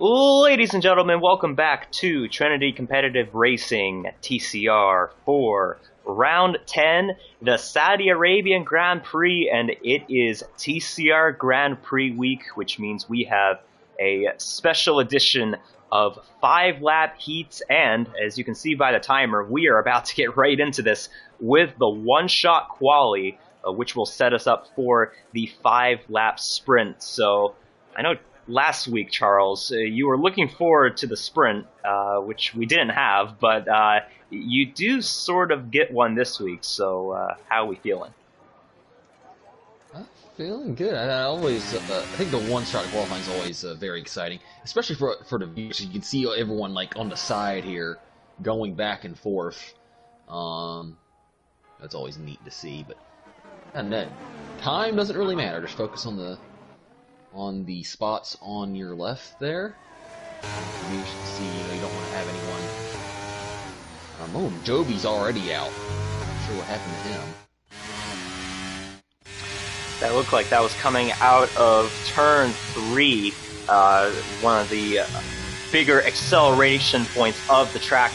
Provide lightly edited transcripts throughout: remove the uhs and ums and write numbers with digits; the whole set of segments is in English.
Ladies and gentlemen, welcome back to Trinity Competitive Racing TCR for Round 10, the Saudi Arabian Grand Prix, and it is TCR Grand Prix week, which means we have a special edition of 5-lap heats, and as you can see by the timer, we are about to get right into this with the one-shot quali, which will set us up for the 5-lap sprint. So, I know last week, Charles, you were looking forward to the sprint, which we didn't have, but you do sort of get one this week, so how are we feeling? I'm feeling good. I always, I think the one-shot qualifying is always very exciting, especially for the viewers. You can see everyone like on the side here going back and forth. That's always neat to see, but and then time doesn't really matter. Just focus on the spots on your left there. You should see, you don't want to have anyone. Oh, Joby's already out. Not sure what happened to him. That looked like that was coming out of turn 3, one of the bigger acceleration points of the track.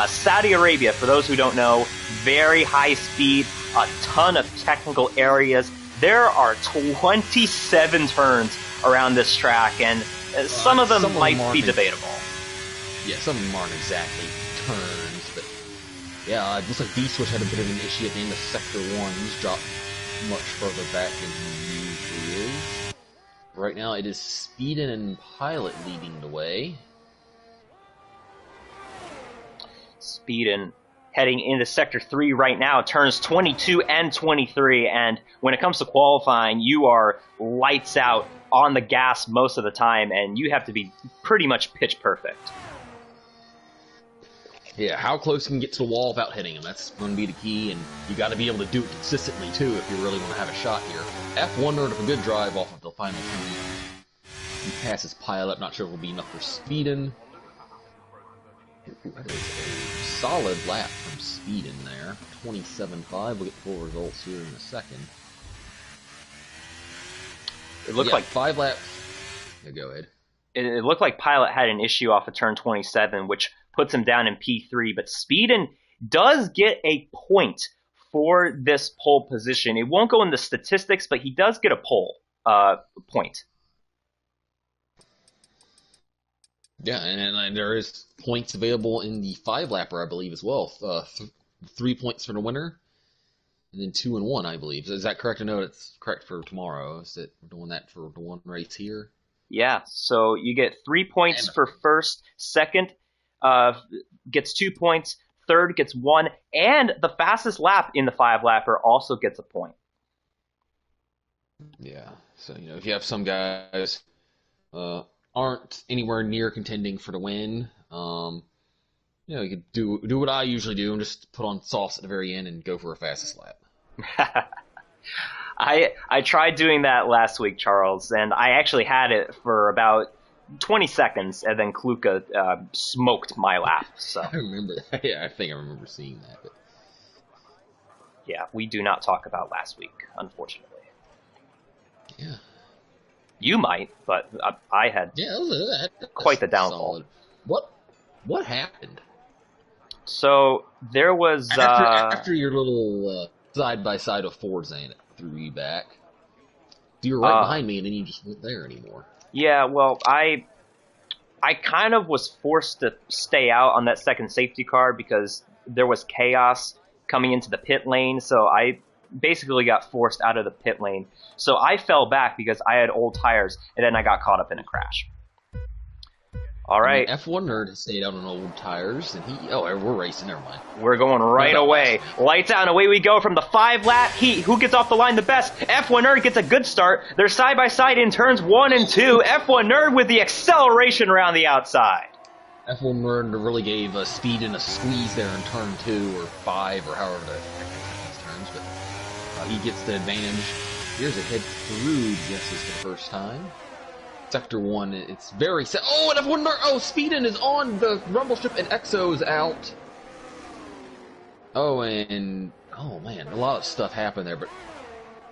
Saudi Arabia, for those who don't know, very high speed, a ton of technical areas. There are 27 turns around this track, and some of them might be debatable. Yeah, some of them aren't exactly turns, but yeah, it looks like D-Switch had a bit of an issue at the end of Sector 1. He's dropped much further back than he usually is. Right now it is Speedin and Pilot leading the way. Speedin heading into Sector 3 right now, turns 22 and 23, and when it comes to qualifying, you are lights out on the gas most of the time, and you have to be pretty much pitch perfect. Yeah, how close can you get to the wall without hitting him? That's going to be the key, and you got to be able to do it consistently, too, if you really want to have a shot here. F1 earned a good drive off of the final turn. He passes Pilot, not sure if it will be enough for Speedin. That is a solid lap from Speedin there. 27.5. We'll get full results here in a second. It looked like 5 laps. Yeah, go ahead. It looked like Pilot had an issue off of turn 27, which puts him down in P3, but Speedin does get a point for this pole position. It won't go in the statistics, but he does get a pole point. Yeah, and there is points available in the 5-lapper, I believe, as well. 3 points for the winner, and then 2 and 1, I believe. Is that correct? I know it's correct for tomorrow. Is it we're doing that for the one race here? Yeah, so you get 3 points for first, second gets 2 points, third gets 1, and the fastest lap in the 5-lapper also gets a point. Yeah, so if you have some guys aren't anywhere near contending for the win, you could do what I usually do and just put on sauce at the very end and go for a fastest lap. I tried doing that last week, Charles, and I actually had it for about 20 seconds, and then Kluka smoked my lap. So I remember that. Yeah, I think I remember seeing that. But yeah, we do not talk about last week, unfortunately. Yeah. You might, but I had quite the downfall. Solid. What happened? So there was after your little side-by-side of Forza and it threw you back. You were right behind me, and then you just weren't there anymore. Yeah, well, I kind of was forced to stay out on that second safety car because there was chaos coming into the pit lane, so I basically got forced out of the pit lane. So I fell back because I had old tires, and then I got caught up in a crash. All right. F1 nerd has stayed out on old tires, and we're racing. Never mind. We're going right away. Lights out, and away we go from the 5-lap heat. Who gets off the line the best? F1 nerd gets a good start. They're side by side in turns 1 and 2. F1 nerd with the acceleration around the outside. F1 nerd really gave Speedin a squeeze there in turn 2 or 5 or however the turns, but he gets the advantage. Here's a head through guesses for the first time. Sector 1, it's very set. Oh, and F1 nerd! Oh, Speedin is on the rumble strip and Exo's out. Oh, and oh man, a lot of stuff happened there, but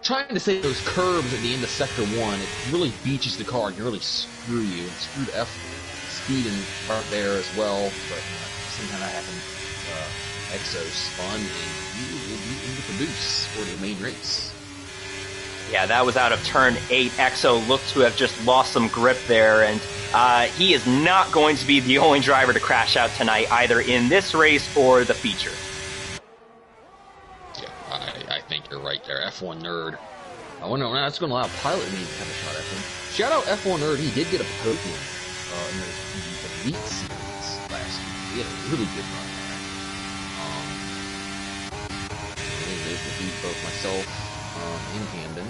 trying to say those curves at the end of Sector 1, it really beaches the car and can really screw you. It screwed speeding right there as well, but sometime that happened. Exo spun, and he will be in the caboose for the main race. Yeah, that was out of turn 8. Exo looked to have just lost some grip there, and he is not going to be the only driver to crash out tonight, either in this race or the feature. Yeah, I think you're right there. F1 Nerd. I wonder now that's going to allow Pilot Me to have a shot at him. Shout out F1 Nerd. He did get a podium in the Elite Series last week. He had a really good run there. It beat both myself and Camden.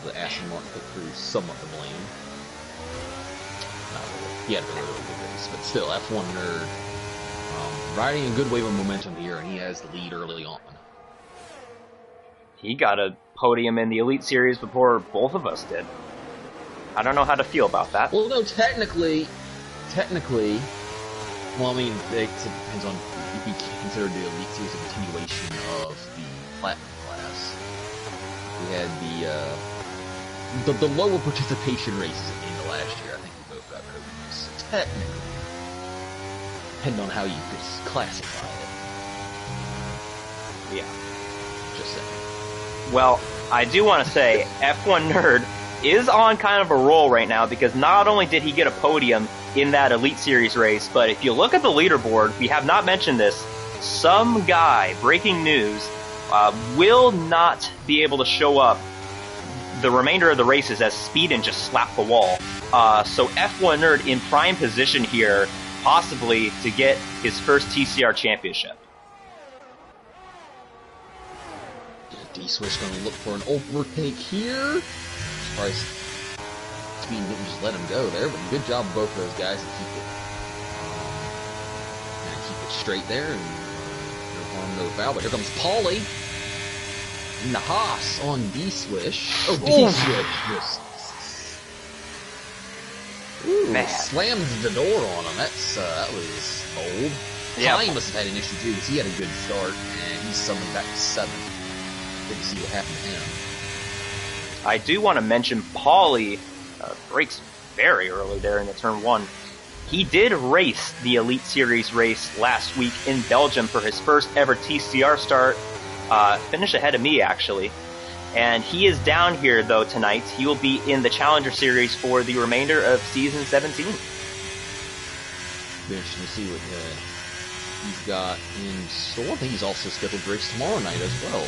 The Aston Martin put through somewhat the blame. Not really. He had a really good race, but still, F1 Nerd riding a good wave of momentum here, and he has the lead early on. He got a podium in the Elite Series before both of us did. I don't know how to feel about that. Well, no, technically, well, I mean, it depends on if you consider the Elite Series a continuation of the Platinum class. We had the lower participation races at the end of last year. I think we both got podiums. Technically, depending on how you classify it. Yeah. Just saying. Well, I do want to say F1 Nerd is on kind of a roll right now, because not only did he get a podium in that Elite Series race, but if you look at the leaderboard, we have not mentioned this, some guy, breaking news, will not be able to show up the remainder of the races as Speedin just slapped the wall. So F1 Nerd in prime position here, possibly to get his first TCR championship. D-Swish going to look for an overtake here. Surprised Speed didn't just let him go there, but good job of both of those guys to keep it straight there, and no harm, no foul. But here comes Paulie in the Haas on D-Swish. Oh, D-Swish just slams the door on him. That was bold. Yep. Ty must have had an issue too, because he had a good start, and he's summoned back to 7th. Good to see what happened to him. I do want to mention Paulie breaks very early there in the turn 1. He did race the Elite Series race last week in Belgium for his first ever TCR start. Finished ahead of me, actually. And he is down here, though, tonight. He will be in the Challenger Series for the remainder of Season 17. Be interesting to see what he's got in store. I think he's also scheduled to race tomorrow night as well.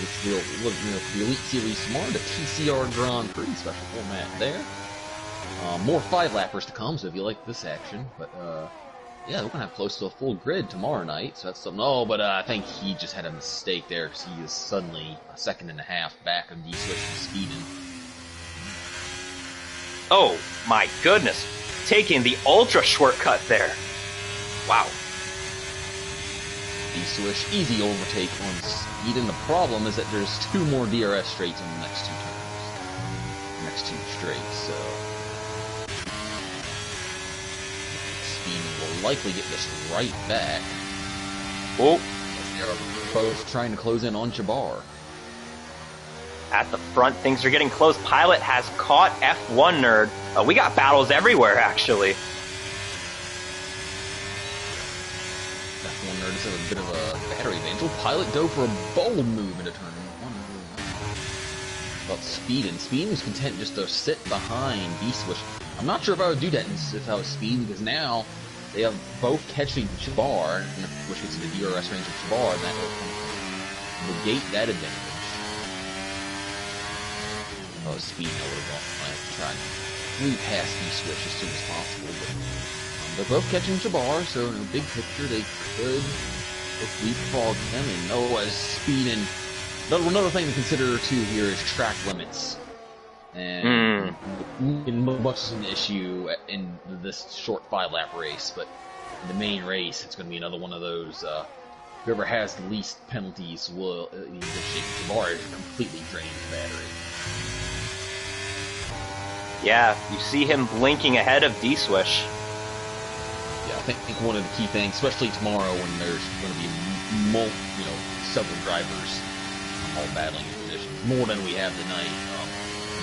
Which will look, the Elite Series tomorrow, the TCR Grand Prix special format there. More 5-lappers to come, so if you like this action. But, yeah, we're going to have close to a full grid tomorrow night, so that's something. Oh, but I think he just had a mistake there, because he is suddenly a second and a half back of D-Switch and Speedin. Oh, my goodness. Taking the ultra shortcut there. Wow. D-Swish, easy overtake on Speedin. The problem is that there's 2 more DRS straights on the next 2 turns. Next 2 straights, so Speedin will likely get this right back. Oh. They're both trying to close in on Jabbar. At the front, things are getting close. Pilot has caught F1 Nerd. We got battles everywhere, actually. F1 Nerd is a bit of a battery advantage. Will Pilot go for a bold move into turn 1? About Speedin. Speedin was content just to sit behind D-Swish. I'm not sure if I would do that if I was Speedin, because now they have both catching Jabbar, which gets in the DRS range of Jabbar, and that will negate that advantage. Oh, Speedin, I would have tried to move past D-Swish as soon as possible, but they're both catching Jabbar, so in the big picture, they could leapfrog him. And as Speedin, another thing to consider too here is track limits, and much is an issue in this short 5-lap race. But in the main race, it's going to be another one of those. Whoever has the least penalties will. Jabbar is completely drained battery. Yeah, you see him blinking ahead of D-Swish. Yeah, I think one of the key things, especially tomorrow when there's going to be several drivers all battling in positions, more than we have tonight.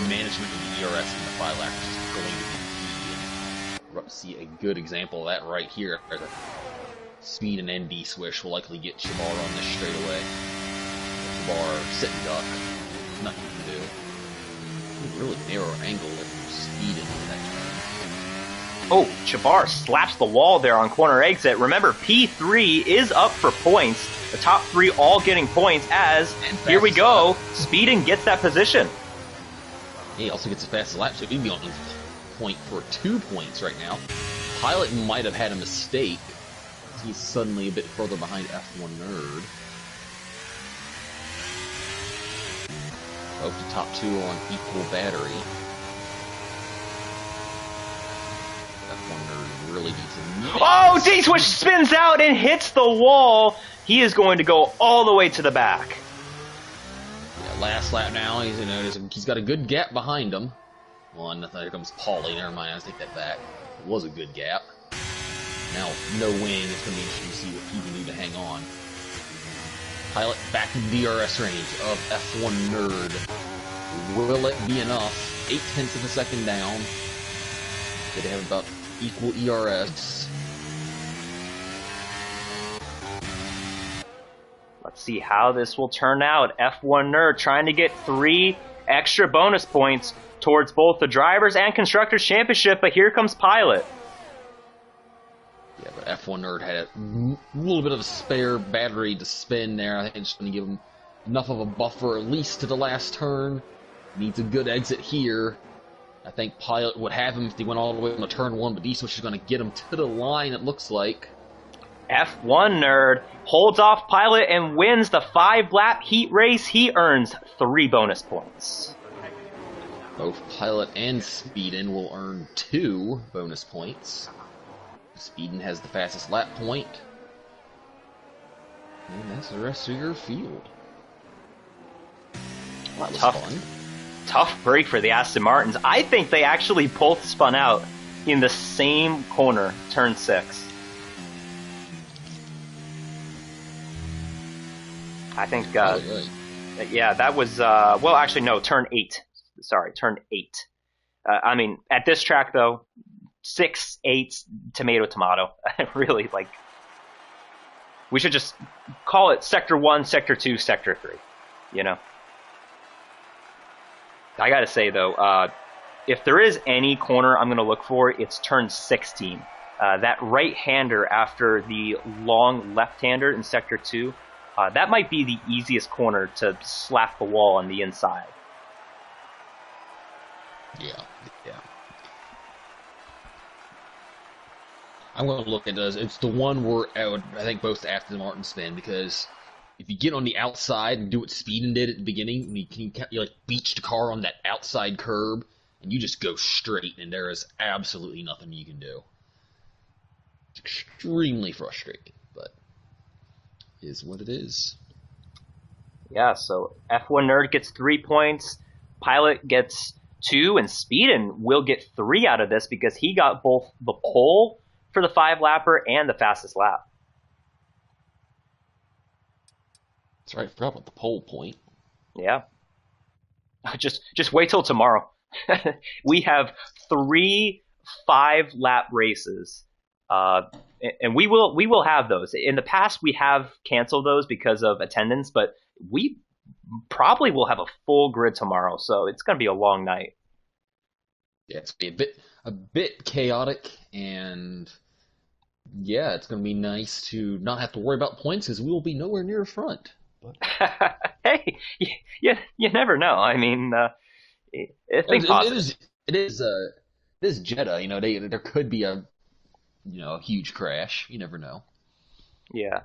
Management of the DRS and the 5-lappers is going to be key in We're about to see a good example of that right here. The speed and ND switch will likely get Shabar on this straightaway. Shabar, sit and duck. Nothing you can do. Really narrow angle with speed in that turn. Oh, Chabar slaps the wall there on corner exit. Remember, P3 is up for points. The top 3 all getting points as, here we go, Speedin gets that position. He also gets a fast lap, so he'd be on point for 2 points right now. Pilot might have had a mistake. He's suddenly a bit further behind F1 Nerd. Both the top 2 are on equal battery. F1 Nerd really needs a... Oh, D-Switch spins out and hits the wall. He is going to go all the way to the back. Yeah, last lap now, he's got a good gap behind him. Well, nothing, here comes Paulie. Never mind, I take that back. It was a good gap. Now, no wing, it's going to be interesting to see what he can do to hang on. Pilot back in DRS range of F1 Nerd. Will it be enough? 0.8 of a second down. They have about equal ERS. Let's see how this will turn out. F1 Nerd trying to get 3 extra bonus points towards both the Drivers' and Constructors' Championship, but here comes Pilot. Yeah, but F1 Nerd had a little bit of a spare battery to spin there. I think it's going to give him enough of a buffer, at least to the last turn. Needs a good exit here. I think Pilot would have him if he went all the way on to turn 1, but D-Switch is going to get him to the line, it looks like. F1 Nerd holds off Pilot and wins the 5-lap heat race. He earns 3 bonus points. Both Pilot and Speedin will earn 2 bonus points. Speedin has the fastest lap point. And that's the rest of your field. That was fun. Tough break for the Aston Martins. I think they actually both spun out in the same corner, turn 6. I think, yeah, that was, well, actually, no, turn 8. Sorry, turn 8. I mean, at this track, though, 6, 8, tomato, tomato. Really, like, we should just call it Sector 1, Sector 2, Sector 3, you know? I gotta say, though, if there is any corner I'm gonna look for, it's turn 16. That right-hander after the long left-hander in Sector 2, that might be the easiest corner to slap the wall on the inside. Yeah. I'm going to look at this. It's the one where I think both Aston Martin spin, because if you get on the outside and do what Speedin did at the beginning, you like beach the car on that outside curb, and you just go straight, and there is absolutely nothing you can do. It's extremely frustrating, but it is what it is. Yeah, so F1 Nerd gets 3 points, Pilot gets 2, and Speedin will get 3 out of this because he got both the pole for the 5-lapper and the fastest lap. That's right, I forgot about the pole point. Yeah. Just wait till tomorrow. We have 3 5-lap races. And we will have those. In the past, we have canceled those because of attendance, but we probably will have a full grid tomorrow, so it's going to be a long night. Yeah, it's going to be a bit chaotic, and yeah, it's going to be nice to not have to worry about points because we will be nowhere near the front. But... Hey, you never know. I mean, think positive. It is Jeddah. You know, there could be a huge crash. You never know. Yeah.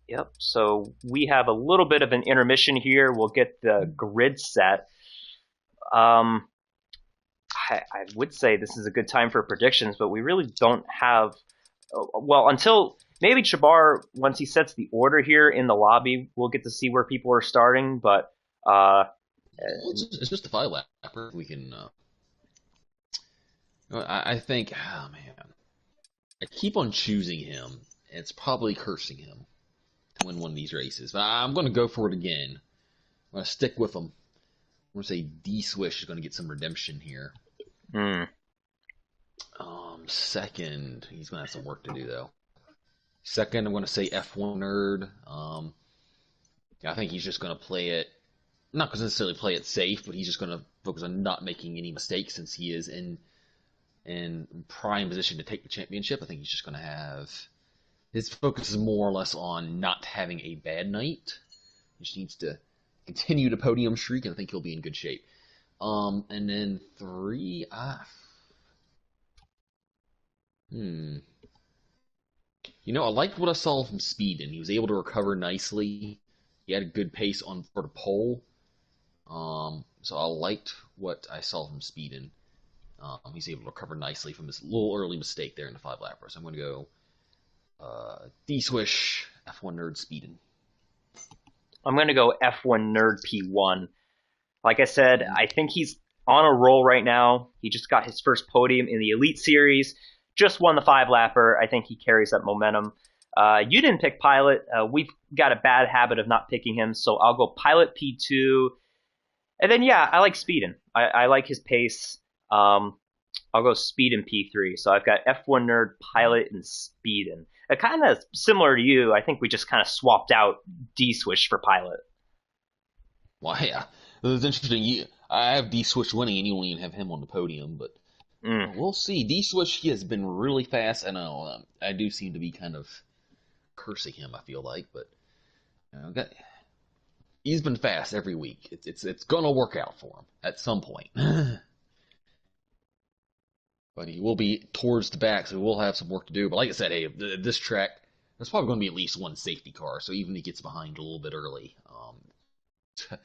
Yep. So we have a little bit of an intermission here. We'll get the grid set. I would say this is a good time for predictions, but we really don't have. Well, until maybe Chabar, once he sets the order here in the lobby, we'll get to see where people are starting. But it's just a 5-lapper. We can. I think. Oh man, I keep on choosing him. It's probably cursing him to win one of these races, but I'm going to go for it again. I'm going to stick with him. I'm gonna say D Swish is gonna get some redemption here. Hmm. Second, he's gonna have some work to do though. Second, I'm gonna say F1 Nerd. I think he's just gonna play it, not gonna necessarily play it safe, but he's just gonna focus on not making any mistakes since he is in prime position to take the championship. I think he's just gonna have his focus is more or less on not having a bad night. He just needs to continue to podium streak, and I think he'll be in good shape. And then three, You know, I liked what I saw from Speedon. He was able to recover nicely. He had a good pace for the pole. So I liked what I saw from Speedon. He's able to recover nicely from his little early mistake there in the 5-lapper. So I'm going to go D-Swish, F1 Nerd, Speedon. I'm going to go F1 Nerd P1. Like I said, I think he's on a roll right now. He just got his first podium in the Elite Series. Just won the 5-lapper. I think he carries that momentum. You didn't pick Pilot. We've got a bad habit of not picking him, so I'll go Pilot P2. And then, yeah, I like Speedin. I like his pace. I'll go Speedin P3. So I've got F1 Nerd, Pilot, and Speedin. Kind of similar to you. I think we just kind of swapped out D-Swish for Pilot. Well, yeah. It's interesting. I have D-Swish winning, and you don't even have him on the podium, but we'll see. D-Swish, he has been really fast. I know I do seem to be kind of cursing him, I feel like, but he's been fast every week. It's gonna work out for him at some point. But he will be towards the back, so we'll have some work to do. But like I said, hey, this track, there's probably going to be at least one safety car, so even if he gets behind a little bit early, I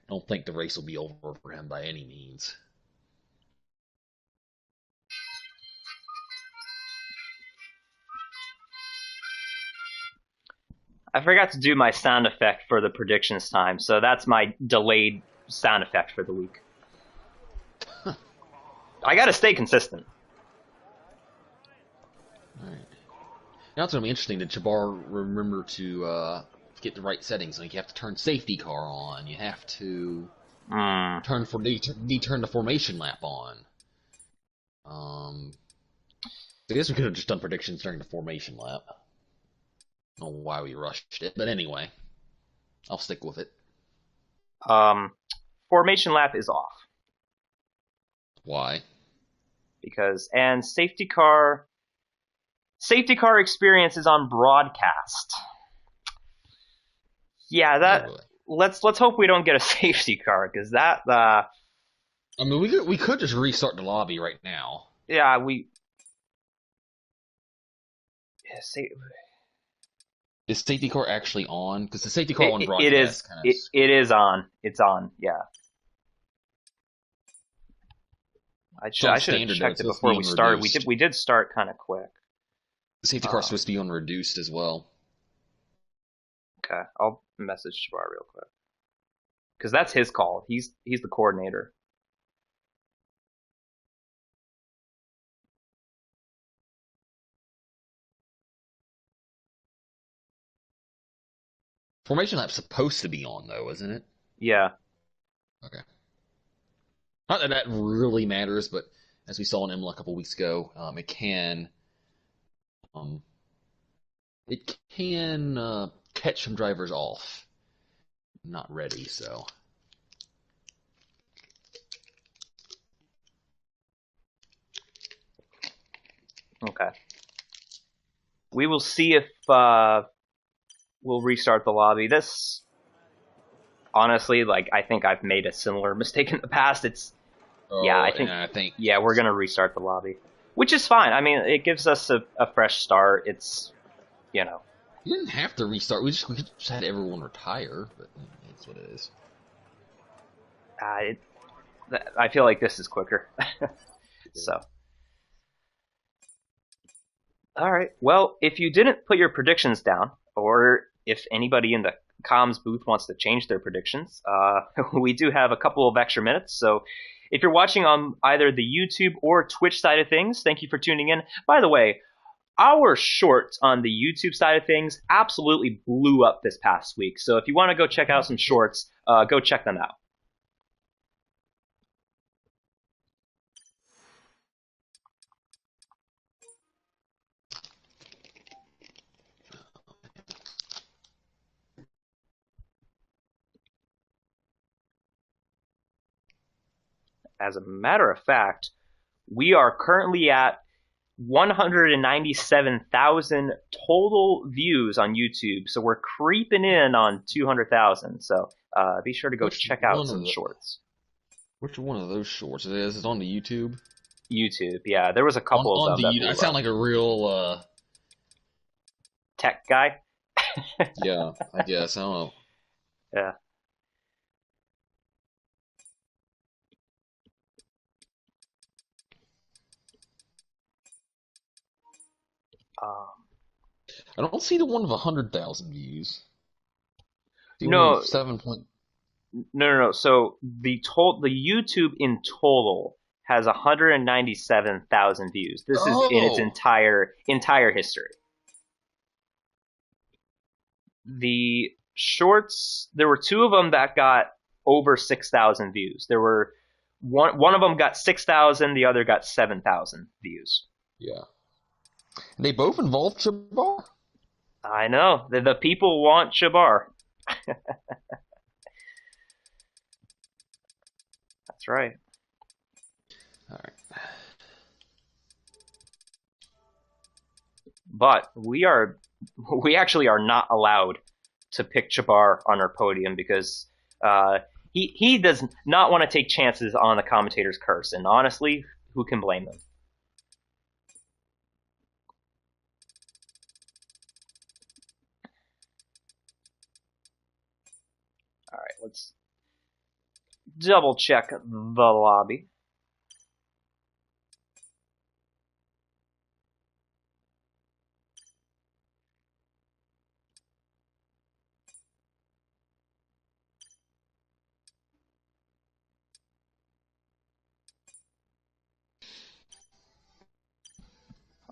don't think the race will be over for him by any means. I forgot to do my sound effect for the predictions time, so that's my delayed sound effect for the week. I gotta stay consistent. Alright. Now it's going to be interesting. Did Jabbar remember to get the right settings? Like, you have to turn safety car on. You have to turn the formation lap on. I guess we could have just done predictions during the formation lap. I don't know why we rushed it, but anyway, I'll stick with it. Formation lap is off. Why? And safety car experience is on broadcast. Yeah, that. Really. Let's hope we don't get a safety car, because that. I mean, we could just restart the lobby right now. Yeah, Is safety car actually on? Because the safety car on broadcast it is. It is on. It's on. Yeah. I should have checked it before we started. We did start kind of quick. The safety car is supposed to be on reduced as well. Okay, I'll message Jabbar real quick, because that's his call. He's the coordinator. Formation lap's supposed to be on, though, isn't it? Yeah. Okay. Not that that really matters, but as we saw in Imola a couple weeks ago, it can catch some drivers off, not ready. So. Okay. We will see if we'll restart the lobby. This, honestly, like, I think I've made a similar mistake in the past. I think we're gonna restart the lobby, which is fine. I mean, it gives us a fresh start. It's, You didn't have to restart. We could just had everyone retire, but that's what it is. I feel like this is quicker. So. Alright, well, if you didn't put your predictions down, or if anybody in the comms booth wants to change their predictions, we do have a couple of extra minutes, so if you're watching on either the YouTube or Twitch side of things, thank you for tuning in. By the way, our shorts on the YouTube side of things absolutely blew up this past week, so if you want to go check out some shorts, go check them out. as a matter of fact, we are currently at 197,000 total views on YouTube. So we're creeping in on 200,000. So be sure to go check out some shorts. Which one of those shorts is it on the YouTube? YouTube, yeah. There was a couple of them. I sound like a real tech guy. Yeah, I guess. I don't know. Yeah. I don't see the one of 100,000 views. No, 7 point. No. So the YouTube in total has 197,000 views. This is in its entire history. The shorts, there were two of them that got over 6,000 views. There were one of them got 6,000, the other got 7,000 views. Yeah. And they both involved Shabar? I know. The people want Shabar. That's right. All right. But we actually are not allowed to pick Jabbar on our podium because he does not want to take chances on the commentator's curse, and honestly, who can blame him? All right, let's double check the lobby.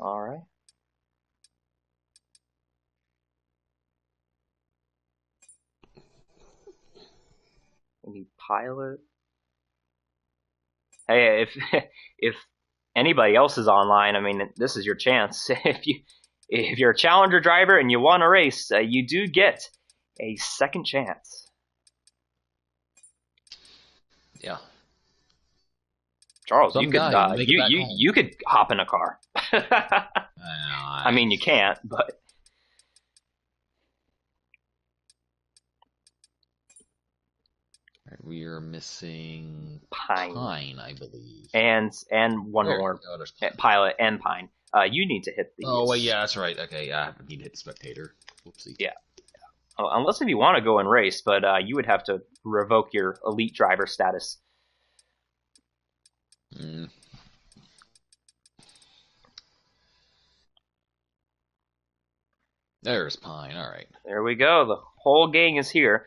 All right. We need pilot. Hey, if anybody else is online, I mean, this is your chance. If you're a challenger driver and you want to race, you do get a second chance. Yeah. Charles, you could hop in a car. I mean, you can't, but we are missing Pine, I believe, and one more pilot and Pine. You need to hit the. Oh wait, yeah, that's right. Okay, yeah, I need to hit the spectator. Whoopsie. Yeah. Unless if you want to go and race, but you would have to revoke your elite driver status. There's Pine. All right. There we go. The whole gang is here.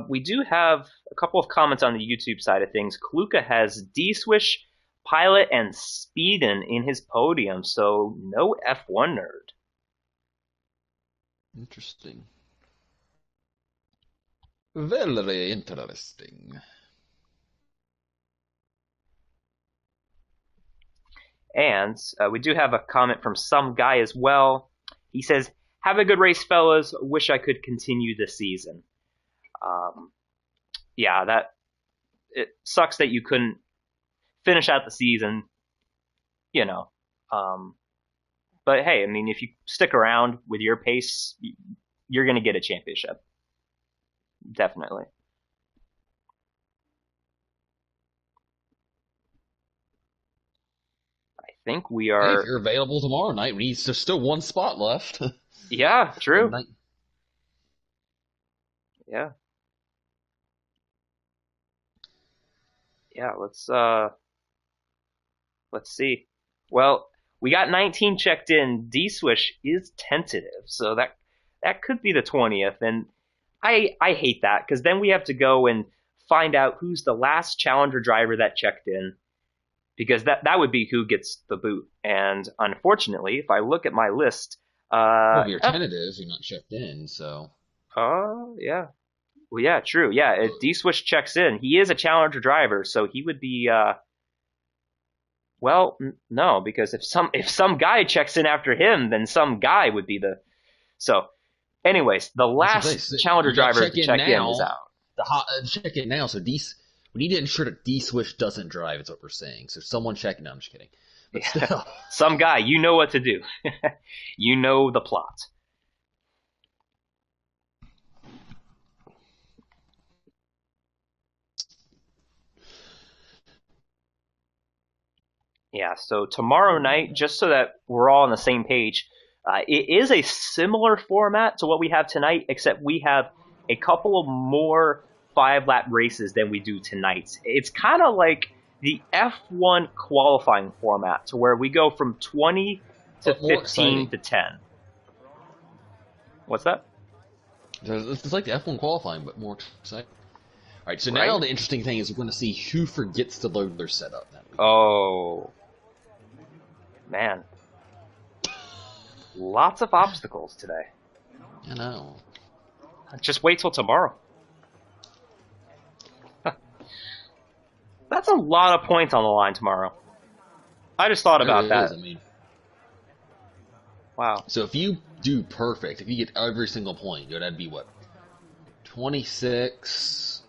We do have a couple of comments on the YouTube side of things. Kluka has D-Swish, Pilot, and Speedin in his podium, so no F1 nerd. Interesting. Very interesting. And we do have a comment from some guy as well. He says, "Have a good race, fellas. Wish I could continue the season." Yeah, it sucks that you couldn't finish out the season, you know. But hey, I mean, if you stick around with your pace, you're going to get a championship. Definitely. I think we are. Hey, if you're available tomorrow night, there's still one spot left. Yeah, true. Yeah. Yeah, let's see. Well, we got 19 checked in. D-Swish is tentative, so that could be the 20th, and I hate that because then we have to go and find out who's the last challenger driver that checked in, because that would be who gets the boot. And unfortunately, if I look at my list, well, you're tentative, you're not checked in, so. Oh, yeah. Well, yeah, true. Yeah, if D-Swish checks in, he is a challenger driver, so he would be. Well, no, because if some guy checks in after him, then some guy would be the. So, anyways, the last challenger driver to check in is out. Check in now. So We need to ensure that D-Swish doesn't drive, is what we're saying. So someone check. No, I'm just kidding. But still. Some guy, you know what to do. You know the plot. Yeah, so tomorrow night, just so that we're all on the same page, it is a similar format to what we have tonight, except we have a couple of more 5-lap races than we do tonight. It's kind of like the F1 qualifying format, to where we go from 20 to 15 to 10. What's that? It's like the F1 qualifying, but more exciting. All right, so now the interesting thing is we're going to see who forgets to load their setup. Oh, man. Lots of obstacles today. I know. Just wait till tomorrow. That's a lot of points on the line tomorrow. I just thought about that. I mean, wow. So if you do perfect, if you get every single point, that'd be what? 26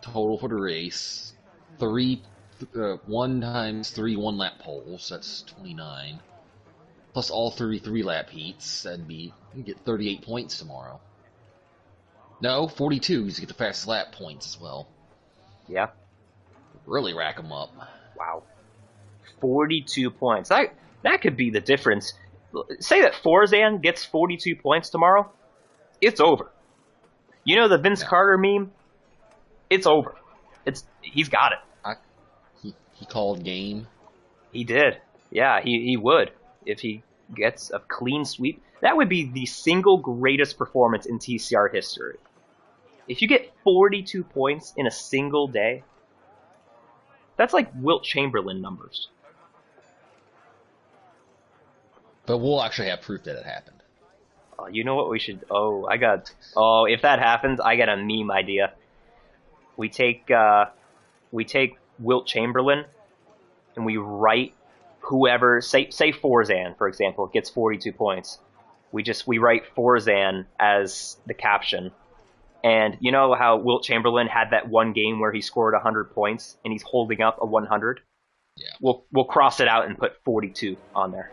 total for the race. 1 times 3 1-lap poles. That's 29. Plus all 33 lap heats. That'd be, you get 38 points tomorrow. No, 42. You get the fastest lap points as well. Yeah. Really rack them up. Wow. 42 points. That could be the difference. Say that Forzan gets 42 points tomorrow. It's over. You know the Vince Carter meme? It's over. He's got it. He called game. He did. Yeah, he would. If he gets a clean sweep, that would be the single greatest performance in TCR history. If you get 42 points in a single day, that's like Wilt Chamberlain numbers. But we'll actually have proof that it happened. You know what we should... if that happens, I got a meme idea. We take Wilt Chamberlain, and we write whoever... Say Forzan, for example, gets 42 points. We write Forzan as the caption. And you know how Wilt Chamberlain had that one game where he scored 100 points, and he's holding up a 100? Yeah. We'll cross it out and put 42 on there.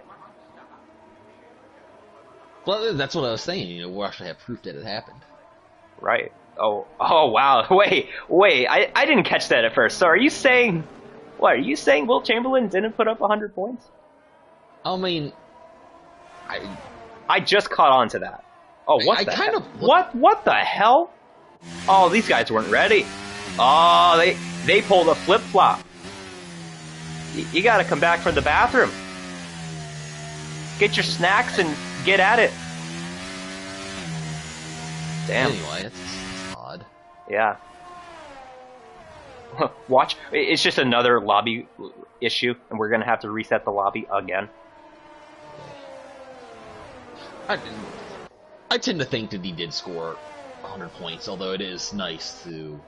Well, that's what I was saying. We'll actually have proof that it happened. Right. Oh, wow. Wait. I didn't catch that at first. So are you saying Wilt Chamberlain didn't put up 100 points? I mean, I just caught on to that. Oh, what the hell? Oh, these guys weren't ready. Oh, they pulled a flip-flop. You gotta come back from the bathroom. Get your snacks and get at it. Damn. Anyway, it's odd. Yeah. Watch. It's just another lobby issue, and we're gonna have to reset the lobby again. I tend to think that he did score 100 points, although it is nice to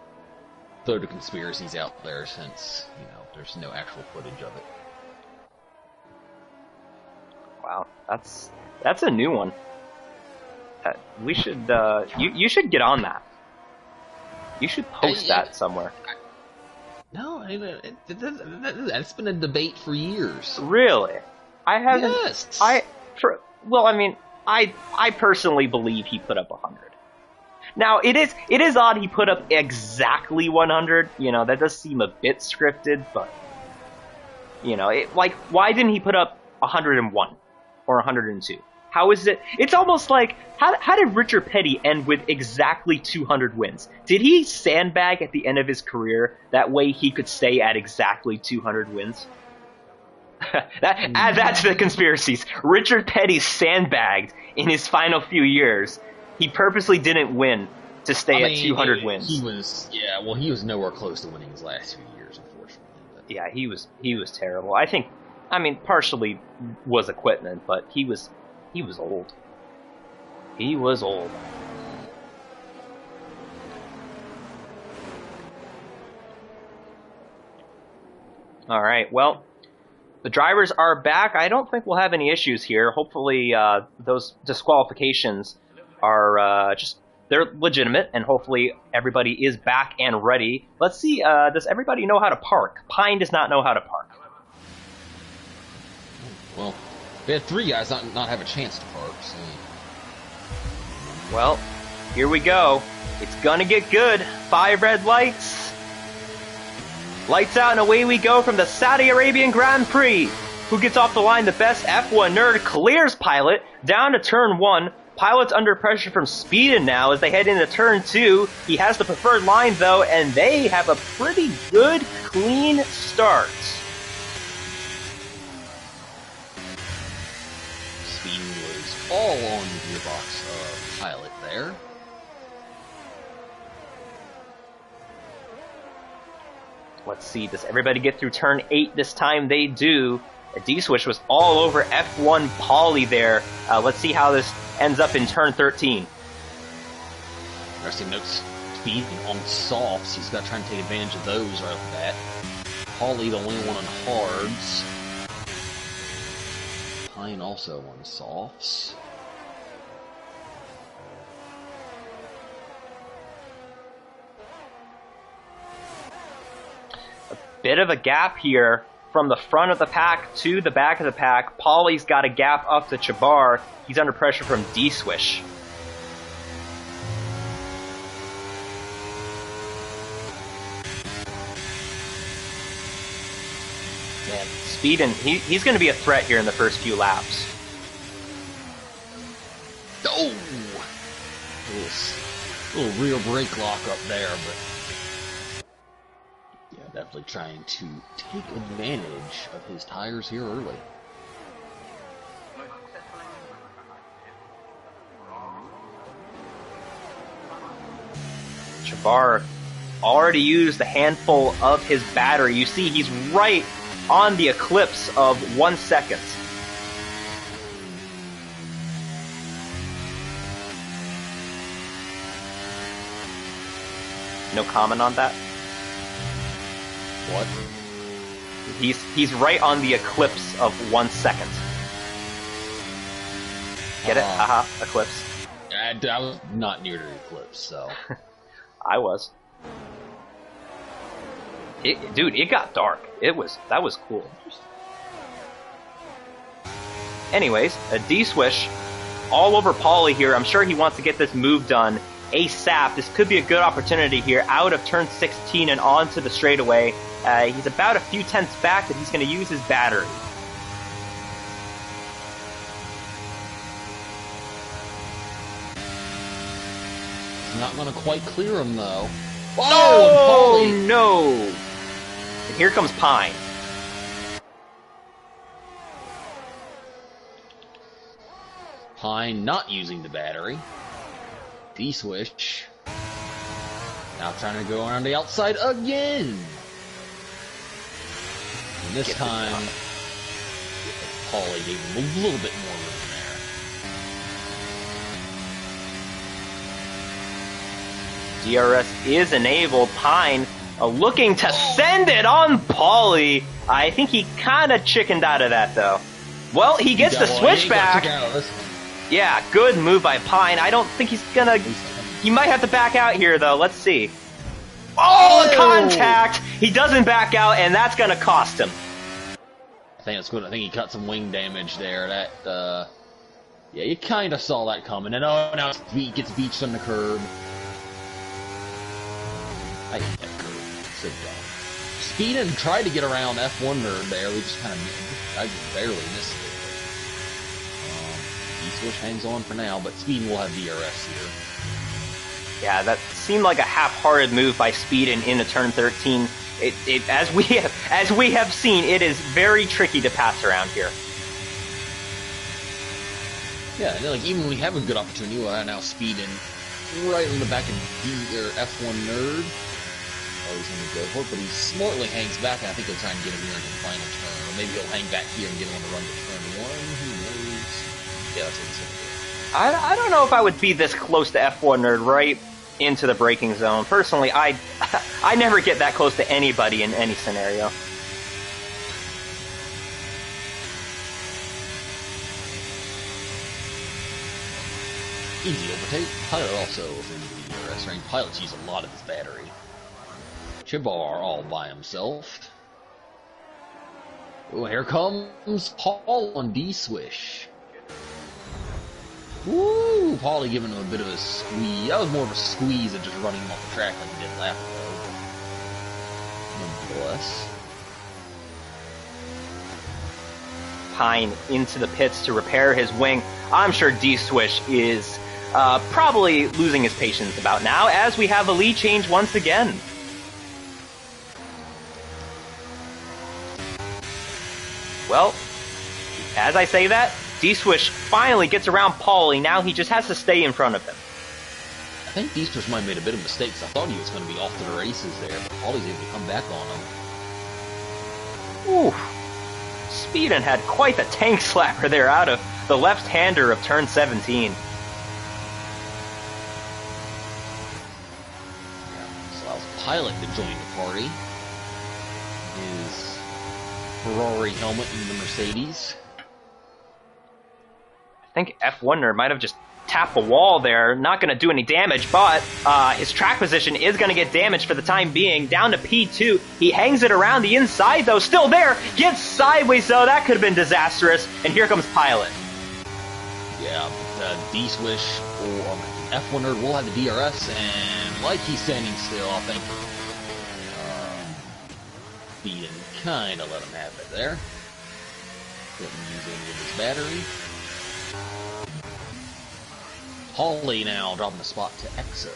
throw the conspiracies out there since, there's no actual footage of it. Wow, that's a new one. We should you should get on that. You should post that somewhere. No, that's been a debate for years. Really? I haven't. Yes. I personally believe he put up 100. Now it is odd he put up exactly 100. That does seem a bit scripted, but why didn't he put up 101 or 102? How is it? It's almost like how did Richard Petty end with exactly 200 wins? Did he sandbag at the end of his career that way he could stay at exactly 200 wins? Add that to the conspiracies. Richard Petty sandbagged in his final few years. He purposely didn't win to stay at 200 wins. He was nowhere close to winning his last few years, unfortunately. But. Yeah, he was terrible. Partially was equipment, but he was old. He was old. All right, well, the drivers are back. I don't think we'll have any issues here. Hopefully, those disqualifications are just they're legitimate, and hopefully everybody is back and ready. Let's see, does everybody know how to park? Pine does not know how to park. Well, we had 3 guys not have a chance to park, so... Well, here we go. It's gonna get good. 5 red lights. Lights out and away we go from the Saudi Arabian Grand Prix. Who gets off the line? The best F1 nerd clears Pilot down to turn 1. Pilot's under pressure from Speedin now as they head into turn 2. He has the preferred line though, and they have a pretty good, clean start. Speedin was all on the gearbox of Pilot there. Let's see, does everybody get through turn 8 this time? They do. A D-switch was all over F1 Pauly there. Let's see how this ends up in turn 13. Interesting notes. Speed on softs. He's got to try and take advantage of those right off the bat. Pauly the only one on hards. Pine also on softs. A bit of a gap here from the front of the pack to the back of the pack. Pauly's got a gap up to Chabar. He's under pressure from D-Swish. Man, Speedin, he's going to be a threat here in the first few laps. Oh! A little rear brake lock up there, but... yeah, definitely trying to take advantage of his tires here early. Chabar already used a handful of his battery. You see he's right on the eclipse of 1 second. No comment on that? What? He's right on the eclipse of 1 second. Get it? Haha, eclipse. I was not near the eclipse, so... I was. Dude, it got dark. That was cool. Anyways, a D-Swish all over Pauly here. I'm sure he wants to get this move done ASAP. This could be a good opportunity here out of turn 16 and onto the straightaway. He's about a few tenths back, but he's going to use his battery. Not going to quite clear him, though. Oh, no! And here comes Pine. Pine not using the battery. D-Swish. Now trying to go around the outside again. And this time, Pauly gave him a little bit more room there. DRS is enabled. Pine looking to send it on Pauly. I think he kind of chickened out of that, though. Well, he gets the switchback. Yeah, good move by Pine. I don't think he's gonna... He might have to back out here, though. Let's see. Oh, contact! He doesn't back out, and that's gonna cost him. I think it's good. I think he cut some wing damage there. That, yeah, you kind of saw that coming. And oh, now he gets beached on the curb. I hate that curve. So dumb. Speedin tried to get around F1 nerd there. We just kind of, I just barely missed it. D-Swish hangs on for now, but Speedin will have DRS here. Yeah, that seemed like a half-hearted move by Speedin into turn 13. As we have seen, it is very tricky to pass around here. Yeah, and like even when we have a good opportunity, we'll have now Speedin right on the back of F1 nerd. Oh, he's going to go for it, but he smartly hangs back, and I think he'll try and get him here in the final turn. Or maybe he'll hang back here and get him on the run to turn 1. Who knows? Yeah, that's what he's going to do. I don't know if I would be this close to F1 nerd right into the braking zone. Personally, I never get that close to anybody in any scenario. Easy overtake. Pilot also in the DRS range. Pilots use a lot of his battery. Chibar all by himself. Oh, here comes Paul on D-Swish. Woo! Paulie giving him a bit of a squeeze. That was more of a squeeze than just running him off the track like he did last ago. Nonetheless. Pine into the pits to repair his wing. I'm sure D-Swish is probably losing his patience about now, as we have a lead change once again. Well, as I say that, D-Swish finally gets around Paulie. Now he just has to stay in front of him. I think D-Swish might have made a bit of mistakes. I thought he was going to be off to the races there, but Paulie's able to come back on him. Ooh. Speedin had quite the tank slapper there out of the left-hander of turn 17. So allows Pilot to join the party. His Ferrari helmet and the Mercedes. I think F1 Nerd might have just tapped the wall there. Not going to do any damage, but his track position is going to get damaged for the time being. Down to P2. He hangs it around the inside, though. Still there. Gets sideways, though. That could have been disastrous. And here comes Pilot. Yeah, D-Swish or F1 Nerd will have the DRS, and like he's standing still, I think Speedin kind of let him have it there. Couldn't use any of his battery. Paulie now dropping the spot to Exo,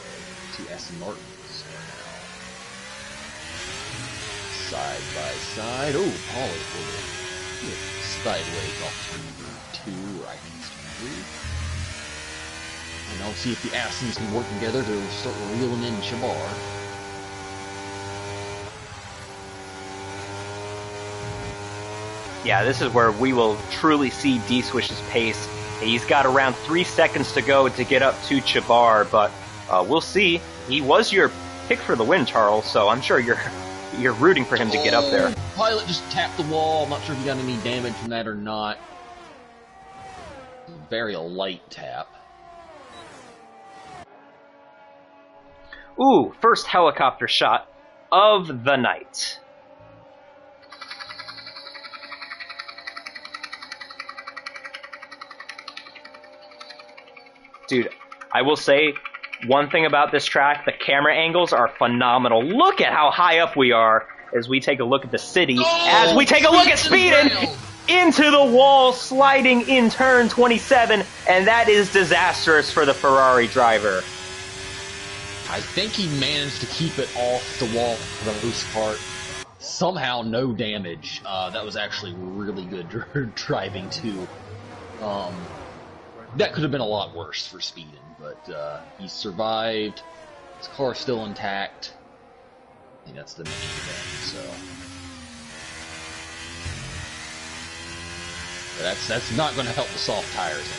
to S. Martins. Side by side. Oh, Paulie will sideways off turn 2, right into turn 3. And I'll see if the Astons can work together to start reeling in Chabar. Yeah, this is where we will truly see D-Swish's pace. He's got around 3 seconds to go to get up to Chabar, but we'll see. He was your pick for the win, Charles, so I'm sure you're rooting for him to get up there. Pilot just tapped the wall. I'm not sure if he got any damage from that or not. Very light tap. Ooh, first helicopter shot of the night. Dude, I will say one thing about this track, the camera angles are phenomenal. Look at how high up we are as we take a look at the city, as we take a look at Speedin into the wall, sliding in turn 27, and that is disastrous for the Ferrari driver. I think he managed to keep it off the wall for the most part. Somehow no damage. That was actually really good driving too. That could have been a lot worse for Speedin, but he survived. His car's still intact. I think that's the main thing. So that's not going to help the soft tires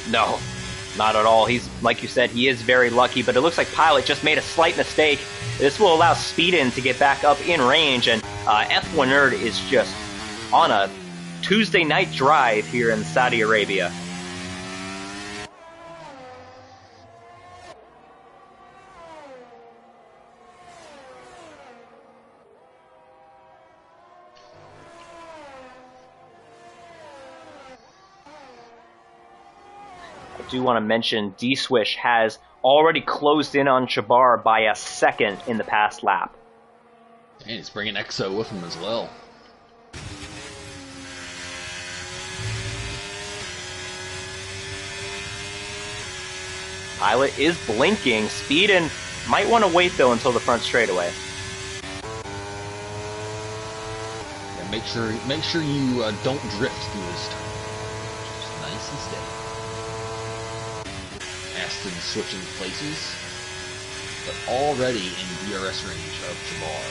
any. No, not at all. He's, like you said, he is very lucky, but it looks like Pilot just made a slight mistake. This will allow Speedin to get back up in range, and F1 Nerd is just on a Tuesday night drive here in Saudi Arabia. I do want to mention D-Swish has already closed in on Chabar by a second in the past lap. And he's bringing Exo with him as well. Pilot is blinking. Speedin might want to wait, though, until the front straightaway. Yeah, make sure you don't drift through this turn. Just nice and steady. Aston switching places, but already in DRS range of Chabar.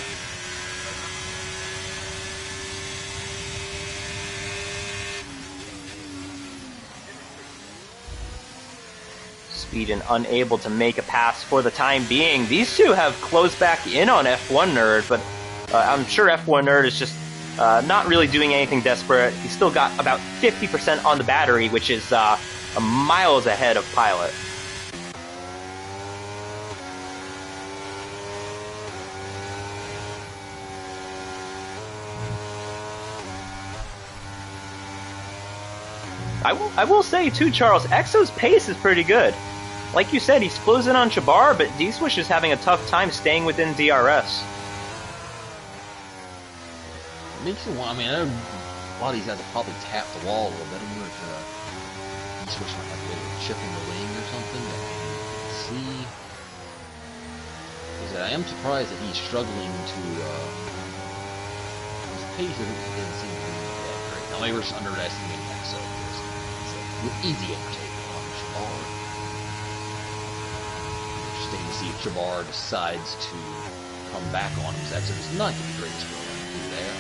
Speedin unable to make a pass for the time being. These two have closed back in on F1 Nerd, but I'm sure F1 Nerd is just not really doing anything desperate. He's still got about 50% on the battery, which is miles ahead of Pilot. I will say too, Charles, Exo's pace is pretty good. Like you said, he's closing on Chabar, but D-Swish is having a tough time staying within DRS. It makes you want, I mean, I know a lot of these guys have probably tapped the wall a little bit. I wonder if D-Swish might have a little chip in the wing or something that we can see. Because I am surprised that he's struggling to, his pace doesn't seem to be that great. Now maybe we're just underestimating Exo. Easy overtake on Chabar. Interesting to see if Chabar decides to come back on him. Exo is not going to be great through there.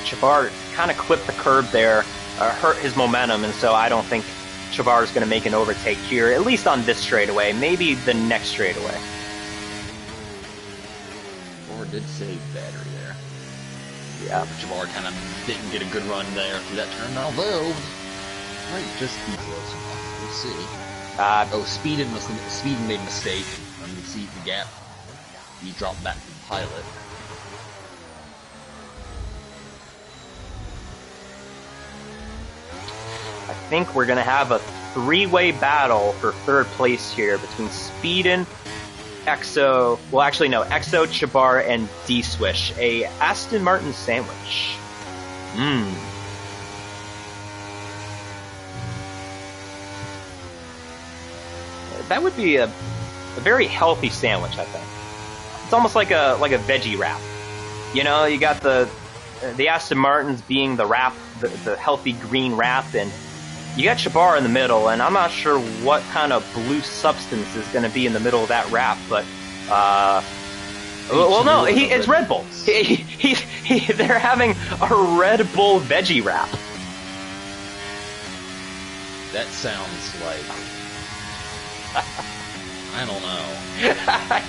Chabar kind of clipped the curb there, hurt his momentum, and so I don't think Chabar is going to make an overtake here, at least on this straightaway, maybe the next straightaway. Chabar did save battery there. Yeah. Chabar kind of didn't get a good run there through that turn, although might just be close enough. We'll see. Speedin made a mistake. Let me see the gap. He dropped back to the Pilot. I think we're going to have a three-way battle for third place here between Speedin, Exo, well actually no, Exo, Chabar, and D-Swish. A Aston Martin sandwich. That would be a very healthy sandwich, I think. It's almost like a veggie wrap. You know, you got the Aston Martins being the wrap, the healthy green wrap, and you got Chabar in the middle, and I'm not sure what kind of blue substance is going to be in the middle of that wrap, but well, no, it's Red Bull. They're having a Red Bull veggie wrap. That sounds like, I don't know.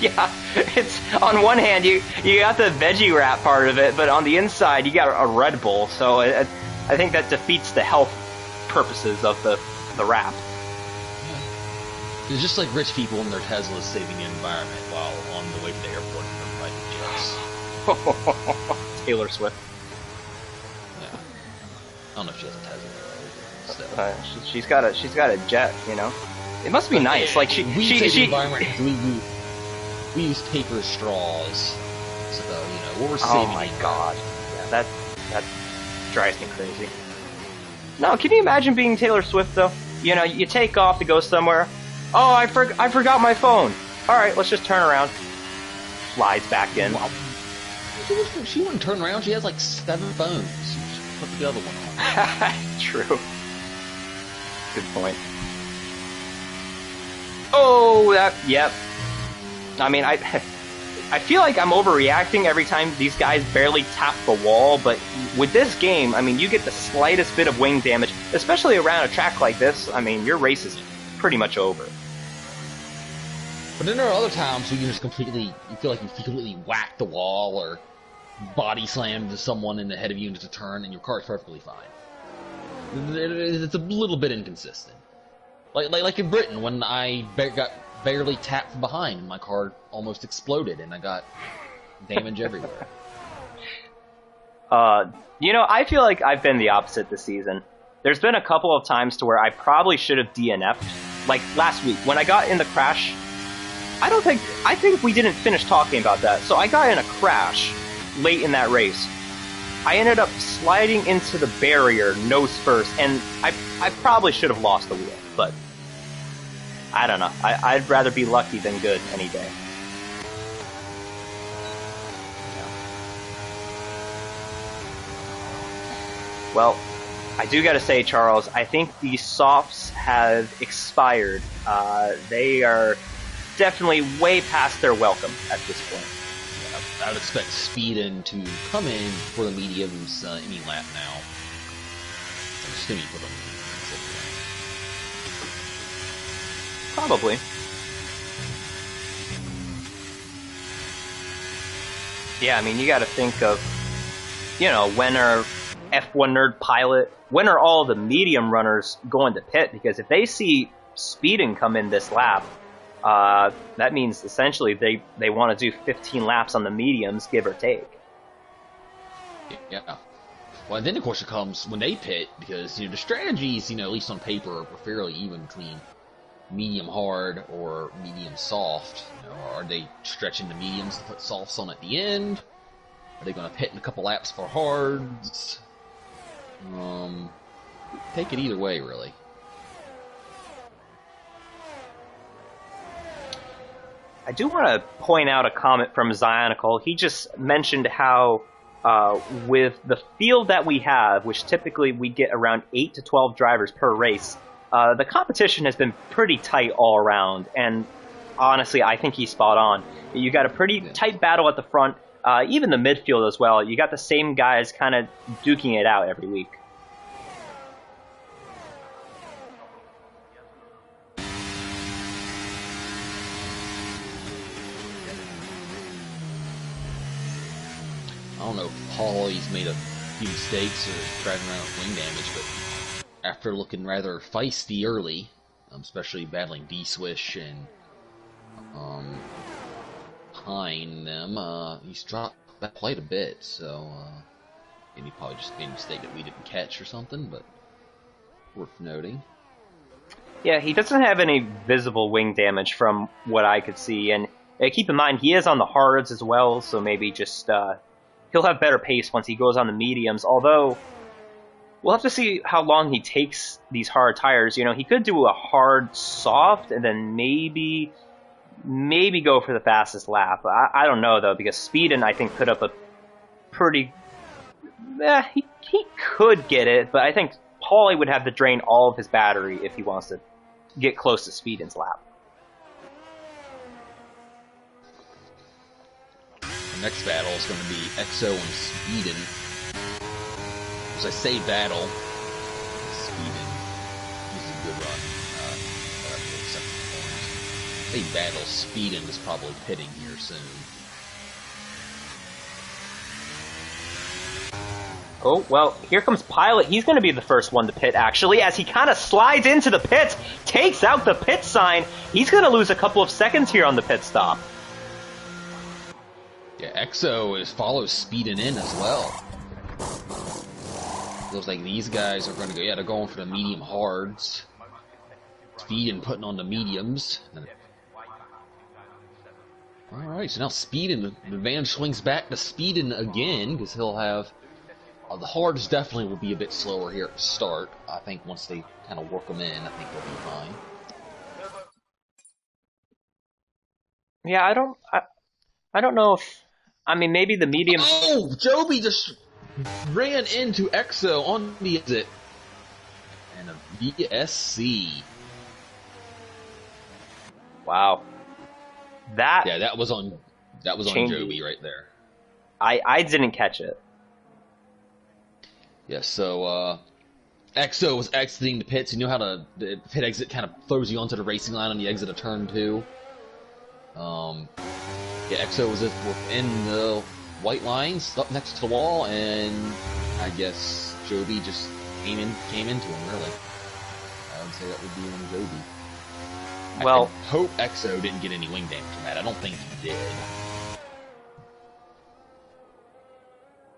Yeah, it's on one hand you got the veggie wrap part of it, but on the inside you got a Red Bull. So I think that defeats the health purposes of the wrap. It's just like rich people in their Teslas saving the environment while on the way to the airport and they're riding jets. Taylor Swift. Yeah. I don't know if she has a Tesla. So. She's got a jet, you know. It must be nice. Like she the environment. We use paper straws, so you know we're saving. Oh my god, yeah, that drives me crazy. No, can you imagine being Taylor Swift though? You know, you take off to go somewhere. Oh, I forgot my phone. All right, let's just turn around. Slides back in. Well, she wouldn't turn around. She has like 7 phones. She just put the other one on. True. Good point. Oh, yep. I mean, I feel like I'm overreacting every time these guys barely tap the wall, but with this game, I mean, you get the slightest bit of wing damage, especially around a track like this. I mean, your race is pretty much over. But then there are other times where you feel like you completely whack the wall or body slam into someone in the head of you into a turn, and your car's perfectly fine. It's a little bit inconsistent. Like in Britain, when I got barely tapped from behind, and my car almost exploded, and I got damage everywhere. You know, I feel like I've been the opposite this season. There's been a couple of times to where I probably should have DNF'd. Like last week, when I got in the crash, I think we didn't finish talking about that. So I got in a crash late in that race. I ended up sliding into the barrier nose first, and I probably should have lost the wheel, but I don't know. I'd rather be lucky than good any day. Well, I do gotta say, Charles, I think the softs have expired. They are definitely way past their welcome at this point. I would expect Speedin to come in for the mediums any lap now. I'm assuming for them. Probably. Yeah, I mean, you gotta think of, you know, when our F1 Nerd Pilot when are all the medium runners going to pit? Because if they see Speedin come in this lap, that means essentially they want to do 15 laps on the mediums, give or take. Yeah. Well, and then of course it comes when they pit, because the strategies, at least on paper, are fairly even between medium hard or medium soft. Are they stretching the mediums to put softs on at the end? Are they going to pit in a couple laps for hards? Take it either way, really. I do want to point out a comment from Zionical. He just mentioned how with the field that we have, which typically we get around 8 to 12 drivers per race, the competition has been pretty tight all around. And honestly, I think he's spot on. You got a pretty tight battle at the front, even the midfield as well. You got the same guys kind of duking it out every week. I don't know if Paulie's made a few mistakes or driving around with wing damage, but after looking rather feisty early, especially battling D-Swish and behind them, he's dropped that quite a bit, so and he probably just made a mistake that we didn't catch or something, but worth noting. Yeah, he doesn't have any visible wing damage from what I could see, and keep in mind he is on the hards as well, so maybe just he'll have better pace once he goes on the mediums, although we'll have to see how long he takes these hard tires. He could do a hard soft and then maybe go for the fastest lap. I don't know, though, because Speedin, I think, put up a pretty... he could get it, but I think Paulie would have to drain all of his battery if he wants to get close to Speedin's lap. The next battle is going to be Exo and Speedin. As I say battle, Speedin uses a good run. Say battle, Speedin is probably pitting here soon. Oh, well, here comes Pilot. He's going to be the first one to pit, actually, as he kind of slides into the pits, takes out the pit sign. He's going to lose a couple of seconds here on the pit stop. Yeah, Exo follows Speedin in as well. Looks like these guys are going to go, they're going for the medium hards. Speedin putting on the mediums. Alright, so now Speedin, the advantage swings back to Speedin again, because he'll have... the hards definitely will be a bit slower here at the start. I think once they kind of work them in, I think they'll be fine. Yeah, I don't know if... I mean, maybe the medium... Oh! Joby just ran into Exo on the exit. And a VSC. Wow. That was on Joby right there. I didn't catch it. Yeah, so Exo was exiting the pits. You know how the pit exit kind of throws you onto the racing line on the exit of turn 2? Yeah, Exo was within the white lines, up next to the wall, and I guess Joby just came into him, really. I would say that would be on Joby. Well, I hope Exo didn't get any wing damage from that. I don't think he did.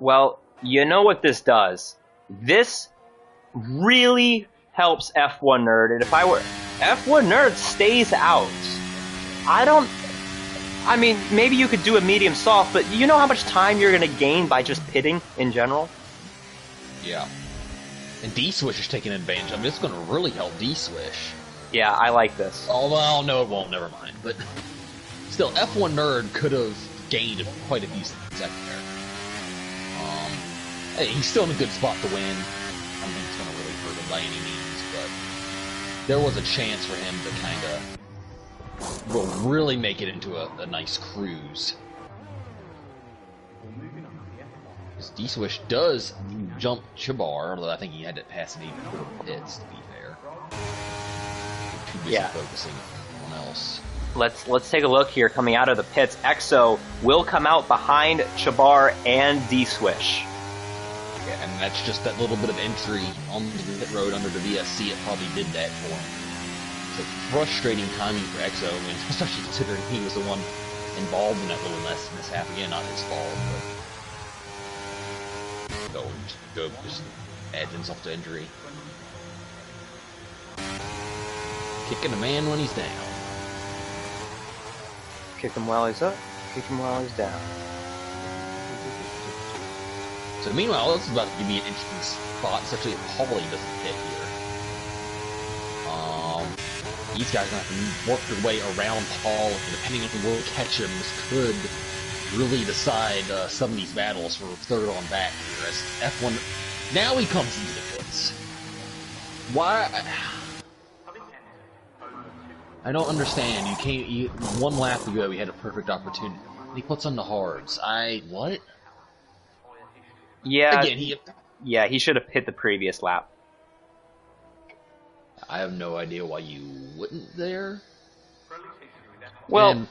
Well, you know what this does? This really helps F1 Nerd, and if I were... F1 Nerd stays out. I mean, maybe you could do a medium soft, but you know how much time you're going to gain by just pitting in general? Yeah. And D-Swish is taking advantage. I mean, it's going to really help D-Swish. Yeah, I like this. Oh, well, no, it won't. Never mind. But still, F1 Nerd could have gained quite a few seconds there. Hey, he's still in a good spot to win. I don't think it's going to really hurt him by any means, but there was a chance for him to kind of really make it into a nice cruise. D-Swish does jump Chabar, although I think he had to pass an even before the pits, to be fair. Too busy focusing on someone else. Let's take a look here. Coming out of the pits, Exo will come out behind Chabar and D-Swish. Yeah, and that's just that little bit of entry on the pit road under the VSC. It probably did that for him. So frustrating timing for Exo, I mean, especially considering he was the one involved in that little mishap. Again, not his fault, but just adds himself to injury. Kicking a man when he's down. Kick him while he's up, kick him while he's down. So meanwhile, this is about to give me an interesting spot, especially if Paulie doesn't hit here. These guys are going to have to work their way around Paul, and depending on who will catch him, this could really decide some of these battles for third on back here. As F1, now he comes into the pits. Why? I don't understand. You can't. One lap ago, he had a perfect opportunity. He puts on the hards. What? Yeah. Again, he should have hit the previous lap. I have no idea why you wouldn't there. Well,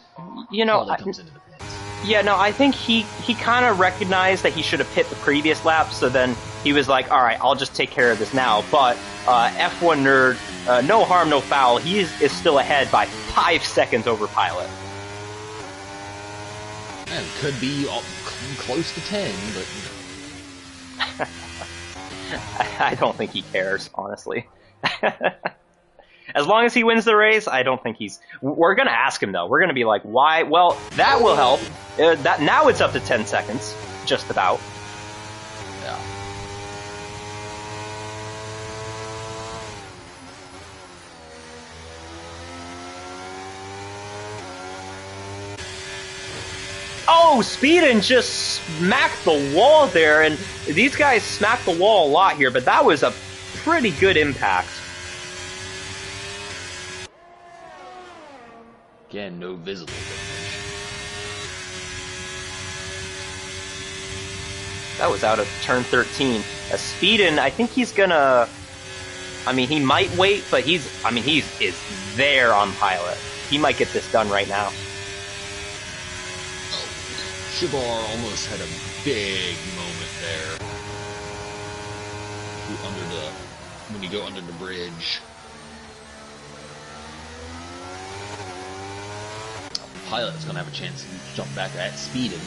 you know, comes into the pits. Yeah, no, I think he kind of recognized that he should have hit the previous lap, so then he was like, all right, I'll just take care of this now. But F1 Nerd, no harm, no foul. He is still ahead by 5 seconds over Pilot. And could be close to 10, but you know. I don't think he cares, honestly. As long as he wins the race, I don't think he's... We're going to ask him, though. We're going to be like, why? Well, that will help. Now it's up to 10 seconds, just about. Yeah. Oh, Speedin just smacked the wall there, and these guys smack the wall a lot here, but that was a pretty good impact. Again, no visible damage. That was out of turn 13. Speedin, I think he's gonna... I mean, he might wait, but he's there on Pilot. He might get this done right now. Shabar almost had a big moment there. When you go under the bridge. Pilot's gonna have a chance to jump back at Speedin.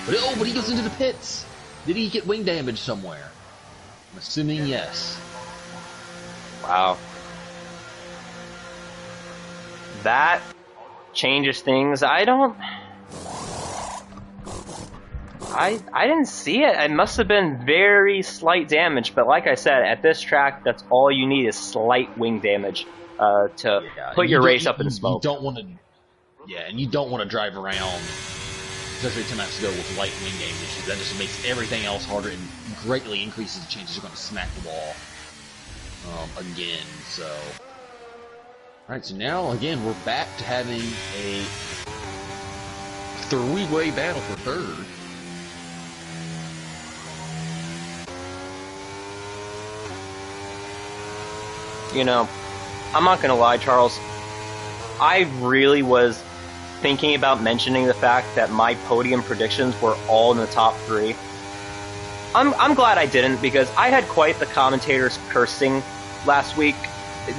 But he goes into the pits! Did he get wing damage somewhere? I'm assuming yes. Wow. That changes things. I didn't see it. It must have been very slight damage, but like I said, at this track, that's all you need is slight wing damage to put your race up in smoke. You don't want to... Yeah, and you don't want to drive around, especially 10 laps to go, with light wing damage, because that just makes everything else harder and greatly increases the chances you're going to smack the wall again. So, alright, so now, again, we're back to having a three-way battle for third. You know, I'm not going to lie, Charles. I really was thinking about mentioning the fact that my podium predictions were all in the top 3. I'm glad I didn't, because I had quite the commentators cursing last week.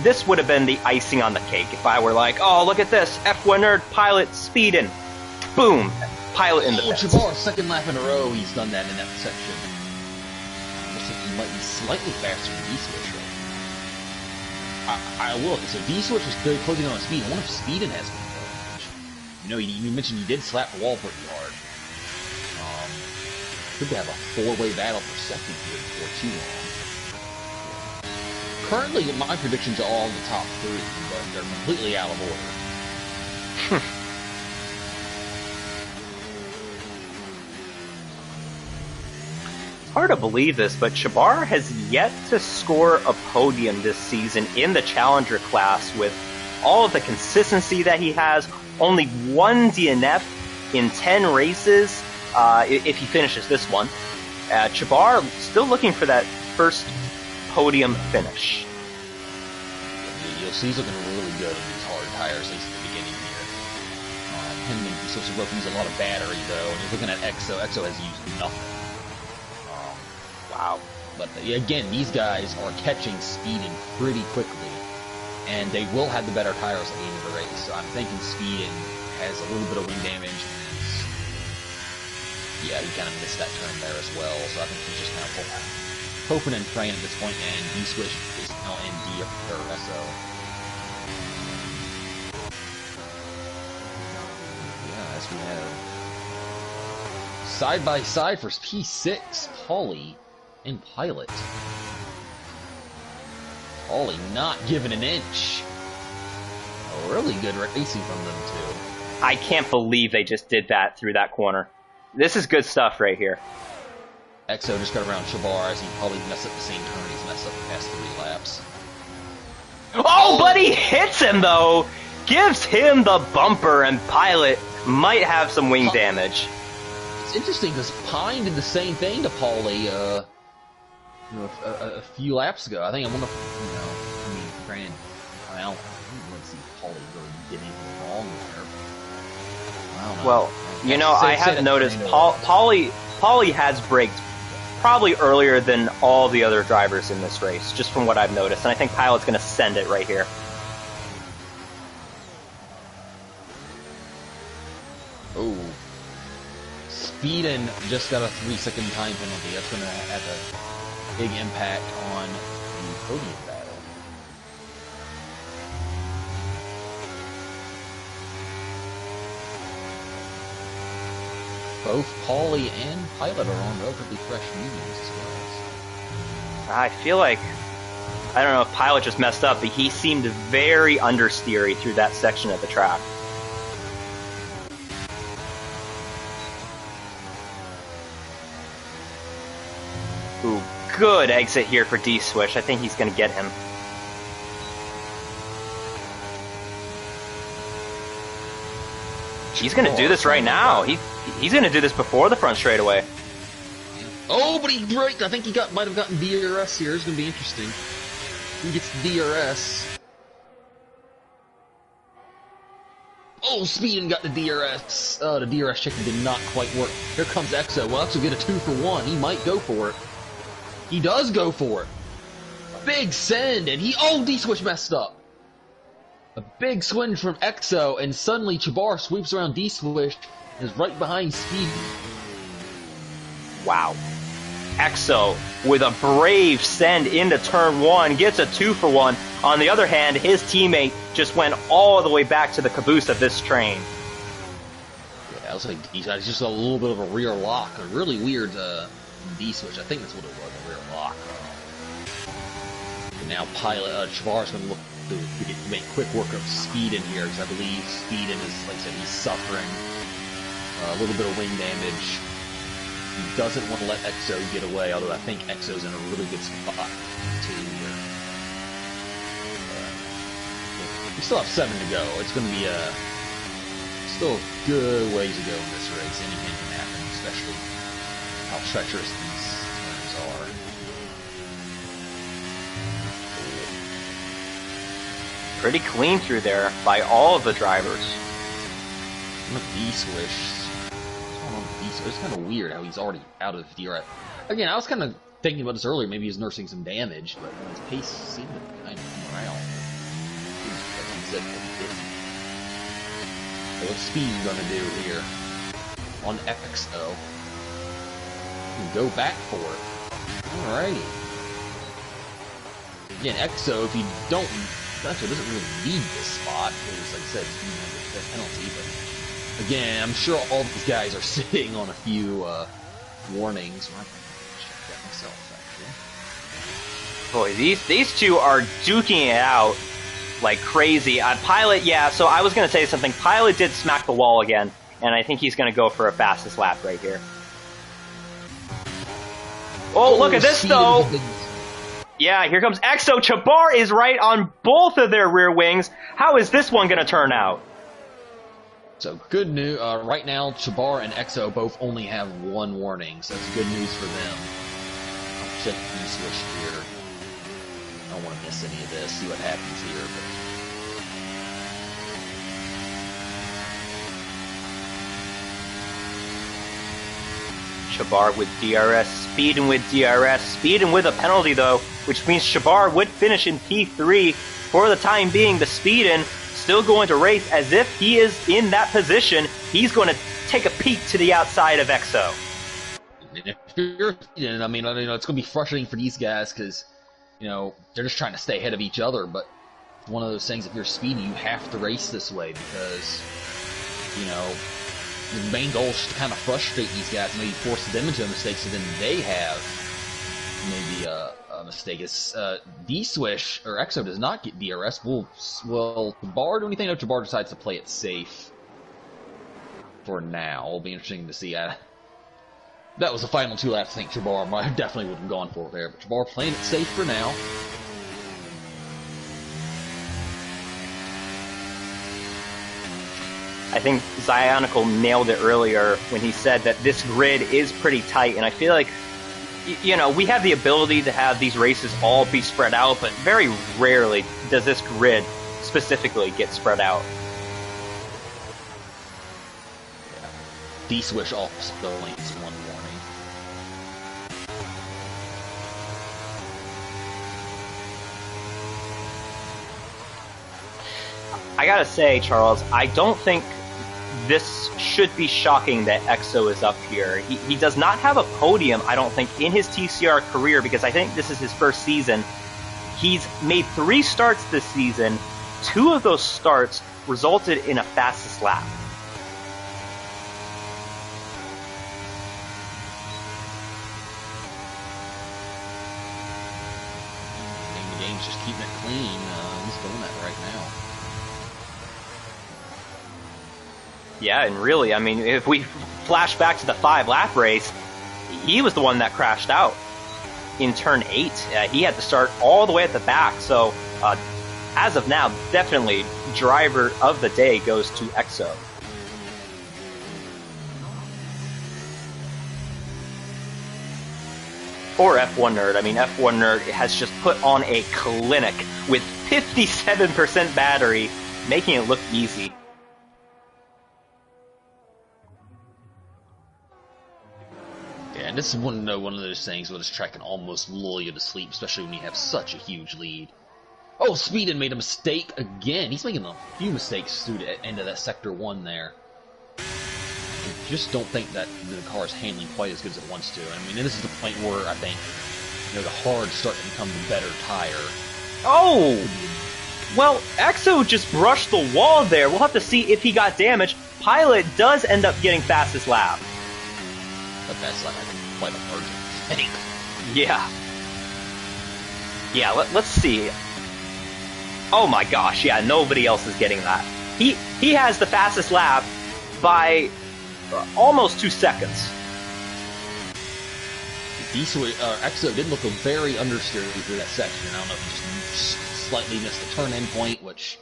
This would have been the icing on the cake if I were like, oh, look at this, F1 Nerd, Pilot, Speedin'. Boom, Pilot in the pits. Jabbar, second lap in a row, he's done that in that section. Looks like he might be slightly faster than D-Switch, right? I will. So D-Switch is good closing on speed. I wonder if Speedin has been damage. You know, you mentioned you did slap the wall pretty hard. Could have a 4-way battle for second here before too long. Currently, my predictions are all in the top 3, but they're completely out of order. It's hard to believe this, but Shabar has yet to score a podium this season in the Challenger class with all of the consistency that he has. Only 1 DNF in 10 races if he finishes this one. Shabar still looking for that first podium finish. You'll see he's looking really good on these hard tires, at least at the beginning here. Him and Sosa use a lot of battery, though, and you're looking at Exo. Exo has used nothing. Wow. But again, these guys are catching speeding pretty quickly, and they will have the better tires at the end of the race. So I'm thinking speeding has a little bit of wing damage. Yeah, he kind of missed that turn there as well. So I think he's just kind of hoping and praying at this point, and D-Swish is now in DRS. So yeah, as we have side by side for P6, Paulie and Pilot. Paulie not giving an inch. A really good racing from them two. I can't believe they just did that through that corner. This is good stuff right here. Exo just got around Shabar as he probably messed up the same turn he's messed up the past 3 laps. Oh, but he hits him though! Gives him the bumper, and Pilot might have some wing damage. It's interesting because Pine did the same thing to Paulie a few laps ago. I think I wonder if, I mean, granted, I don't really see Paulie really did anything wrong there. I don't know. Well, you know, I have noticed Paulie has braked probably earlier than all the other drivers in this race, just from what I've noticed, and I think Pilot's going to send it right here. Oh. Speedin just got a 3-second time penalty. That's going to have a big impact on the podium battle. Both Paulie and Pilot are on relatively fresh mediums as well. I feel like, I don't know if Pilot just messed up, but he seemed very understeery through that section of the track. Ooh, good exit here for D-Swish. I think he's going to get him. He's going to do this right now. He's going to do this before the front straightaway. Oh, but he braked. I think he might have gotten DRS here. It's going to be interesting. He gets DRS. Oh, Speedin got the DRS. The DRS chicken did not quite work. Here comes Exo. Well, Exo get a 2-for-1. He might go for it. He does go for it. Big send, and D-Switch messed up. A big swing from Exo, and suddenly Chabar sweeps around D-Swish and is right behind Speed. Wow. Exo with a brave send into turn 1, gets a 2-for-1. On the other hand, his teammate just went all the way back to the caboose of this train. Yeah, it looks like D-Switch, just a little bit of a rear lock. A really weird D-Switch. I think that's what it was, a rear lock. And now Chabar's going to look to make quick work of Speedin here, because I believe Speedin is, like I said, he's suffering a little bit of wing damage. He doesn't want to let Exo get away, although I think Exo's in a really good spot too here. We still have 7 to go. It's going to be still a good ways to go in this race. Anything can happen, especially how treacherous these turns are. Pretty clean through there by all of the drivers. D-Swish. It's kind of weird how he's already out of DRS. Again, I was kind of thinking about this earlier. Maybe he's nursing some damage, but his pace seemed to kind of come around. So what's Speed going to do here on XO? Go back for it. Alrighty. Again, XO, if you don't, Exo doesn't really need this spot because, like I said, Speed has a penalty, but again, I'm sure all these guys are sitting on a few warnings. I can check that myself, actually. Boy, these two are duking it out like crazy. Pilot, yeah, so I was going to say something. Pilot did smack the wall again, and I think he's going to go for a fastest lap right here. Oh, look at this, though! Yeah, here comes Exo. Chabar is right on both of their rear wings. How is this one going to turn out? So good news. Right now, Chabar and Exo both only have 1 warning, so that's good news for them. I'll check D-Switch here. I don't want to miss any of this. See what happens here. Chabar with DRS, speeding with DRS, speeding with a penalty though, which means Chabar would finish in P3 for the time being. The speeding still going to race as if he is in that position. He's going to take a peek to the outside of EXO. If you're, I mean, it's going to be frustrating for these guys because, they're just trying to stay ahead of each other. But one of those things, if you're speedy, you have to race this way because, the main goal is to kind of frustrate these guys, maybe force them into a mistake so then they have maybe a mistake. It's D-Swish, or EXO does not get DRS. Will Chabar do anything? No, Chabar decides to play it safe for now. It'll be interesting to see. That was the final 2 laps. I think Chabar definitely would have gone for it there, but Chabar playing it safe for now. I think Zionical nailed it earlier when he said that this grid is pretty tight, and I feel like, we have the ability to have these races all be spread out, but very rarely does this grid specifically get spread out. Yeah. D-Swish also needs one warning. I gotta say, Charles, I don't think this should be shocking that EXO is up here. He does not have a podium, I don't think, in his TCR career, because I think this is his first season. He's made 3 starts this season. 2 of those starts resulted in a fastest lap. The game's just keeping it clean. He's doing that right now. Yeah, and really, I mean, if we flash back to the 5-lap race, he was the one that crashed out in turn 8. He had to start all the way at the back, so as of now, definitely driver of the day goes to EXO. Or F1 Nerd. I mean, F1 Nerd has just put on a clinic with 57% battery, making it look easy. And this is one of those things where this track can almost lull you to sleep, especially when you have such a huge lead. Oh, Speedin made a mistake again. He's making a few mistakes through the end of that Sector 1 there. I just don't think that the car is handling quite as good as it wants to. I mean, this is the point where I think, the hard start to become the better tire. Oh! Well, EXO just brushed the wall there. We'll have to see if he got damaged. Pilot does end up getting fastest lap. But that's like quite a margin, I think. Yeah. Yeah, let's see. Oh my gosh, yeah, nobody else is getting that. He has the fastest lap by almost 2 seconds. EXO did look very understeery through that section. I don't know if he just slightly missed the turn-in point, which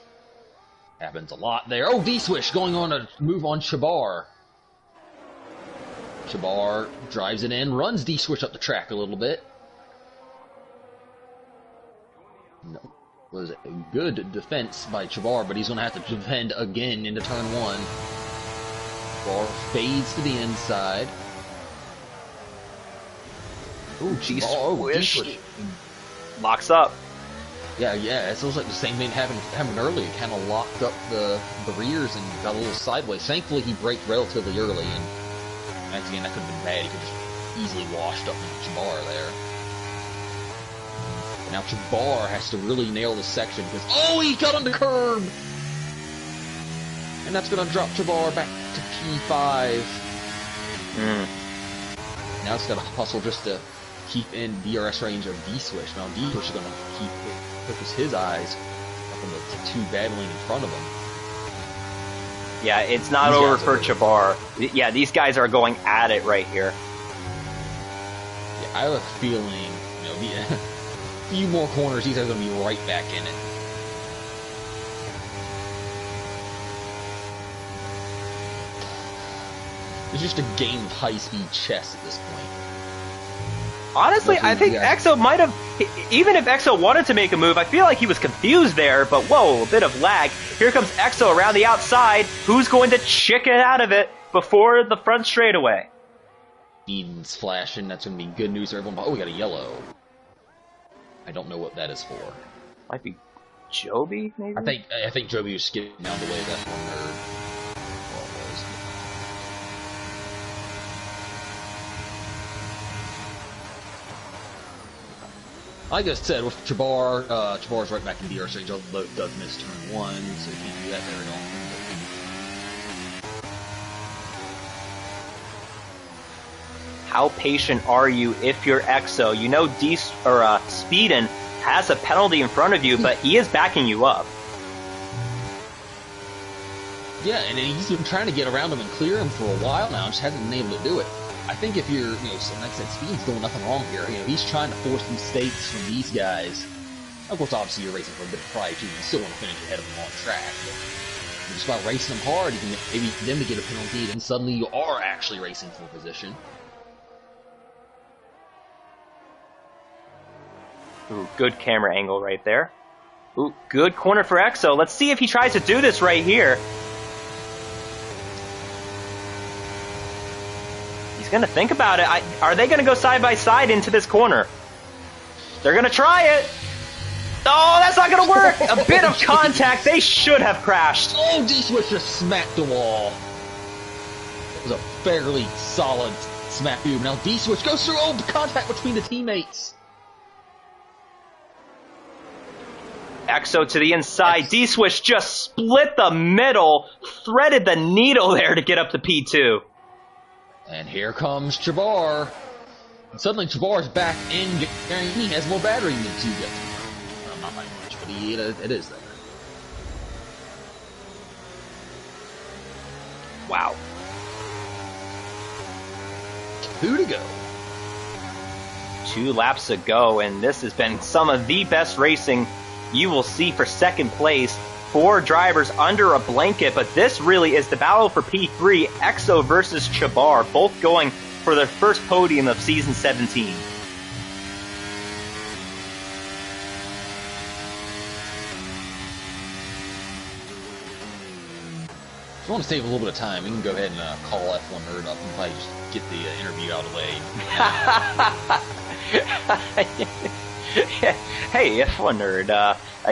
happens a lot there. Oh, D-Swish going on a move on Chabar. Chabar drives it in, runs D-Swish up the track a little bit. No, was a good defense by Chabar, but he's going to have to defend again into turn 1. Chabar fades to the inside. Ooh, D-Swish locks up. Yeah, it looks like the same thing happened earlier. Kind of locked up the rears and got a little sideways. Thankfully, he braked relatively early, and once again, that could have been bad. He could just easily washed up into Chabar there. But now Chabar has to really nail this section because, oh, he got on the curb! And that's going to drop Chabar back to P5. Now it's got to hustle just to keep in DRS range of D-Swish. Now D-Swish is going to focus his eyes up on the 2 battling in front of him. Yeah, it's not over for Chabar. Yeah, these guys are going at it right here. Yeah, I have a feeling, a few more corners, these are going to be right back in it. It's just a game of high-speed chess at this point. Honestly, I think EXO might have, even if EXO wanted to make a move, I feel like he was confused there, but whoa, a bit of lag. Here comes EXO around the outside. Who's going to chicken out of it before the front straightaway? Speed's flashing. That's going to be good news for everyone. Oh, we got a yellow. I don't know what that is for. Might be Joby, maybe? I think Joby was skipping down the way that one like I said, with Chabar, Chabar's right back in DR stage, although it does miss turn 1, so you can't do that very often. How patient are you if you're EXO? You know Speedin has a penalty in front of you, but he is backing you up. Yeah, and he's been trying to get around him and clear him for a while now, just hasn't been able to do it. I think if you're, like I said, Speed's doing nothing wrong here. He's trying to force mistakes from these guys. Of course, obviously, you're racing for a bit of pride, too. You still want to finish ahead of them on track, but just by racing them hard, you can maybe them to get a penalty, then suddenly you are actually racing for position. Ooh, good camera angle right there. Ooh, good corner for EXO. Let's see if he tries to do this right here. He's going to think about it. Are they going to go side by side into this corner? They're going to try it. Oh, that's not going to work. A bit of contact. They should have crashed. Oh, D-Switch just smacked the wall. It was a fairly solid smack move. Now D-Switch goes through the contact between the teammates. EXO to the inside. D-Switch just split the middle, threaded the needle there to get up to P2. And here comes Chabar. And suddenly Chabar's back in, and he has more battery than two guys. Not by much, but it is there. Wow. 2 to go. 2 laps to go, and this has been some of the best racing you will see for second place. 4 drivers under a blanket, but this really is the battle for P3. EXO versus Chabar, both going for their first podium of season 17. If you want to save a little bit of time, we can go ahead and call F1 Nerd up and probably just get the interview out of the way. Hey, F1 Nerd,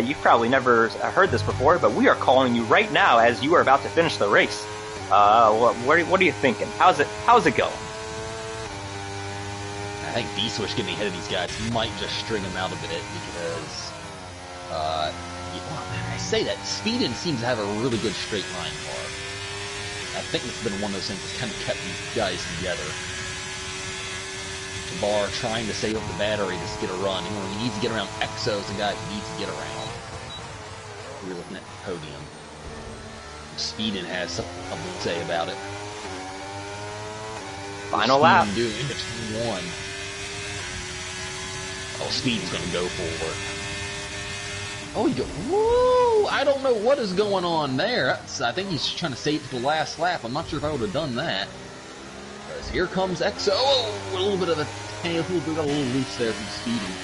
you've probably never heard this before, but we are calling you right now as you are about to finish the race. What are you thinking? How's it going? I think D-Switch getting ahead of these guys might just string them out a bit because, I say that, Speedin seems to have a really good straight line car. I think it's been one of those things that's kind of kept these guys together. Bar trying to save up the battery just to get a run. And when he needs to get around EXO's the guy he needs to get around. We're looking at the podium. Speedin has something to say about it. Final lap. Doing between 1. Oh, Speedin's going to go for it. Oh, he goes. Whoa! I don't know what is going on there. I think he's trying to save it to the last lap. I'm not sure if I would have done that. Because here comes EXO. Oh, a little bit of a loose there from Speedin.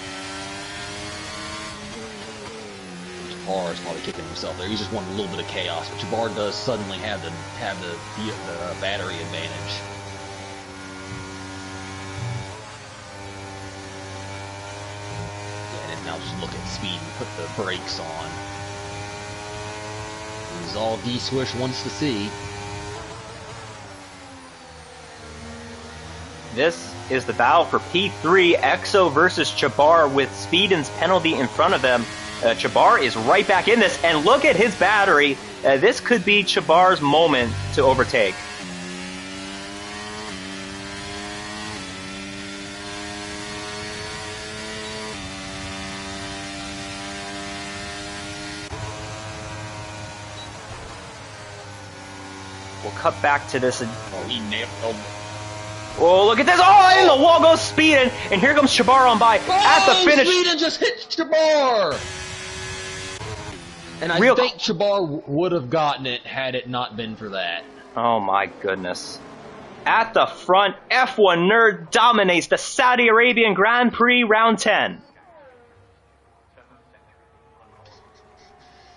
Chabar is probably kicking himself there. He's just wanting a little bit of chaos, but Chabar does suddenly have the battery advantage. Yeah, and now just look at Speed and put the brakes on. This is all D-Swish wants to see. This is the battle for P3, EXO versus Chabar with Speedin's penalty in front of them. Chabar is right back in this, and look at his battery. This could be Chabar's moment to overtake. We'll cut back to this. Oh, he nailed. Oh, look at this! Oh, and the wall goes Speedin, and here comes Chabar on by at the finish. Speedin just hit Chabar! And I think Chabar would have gotten it had it not been for that. Oh my goodness. At the front, F1 Nerd dominates the Saudi Arabian Grand Prix Round 10.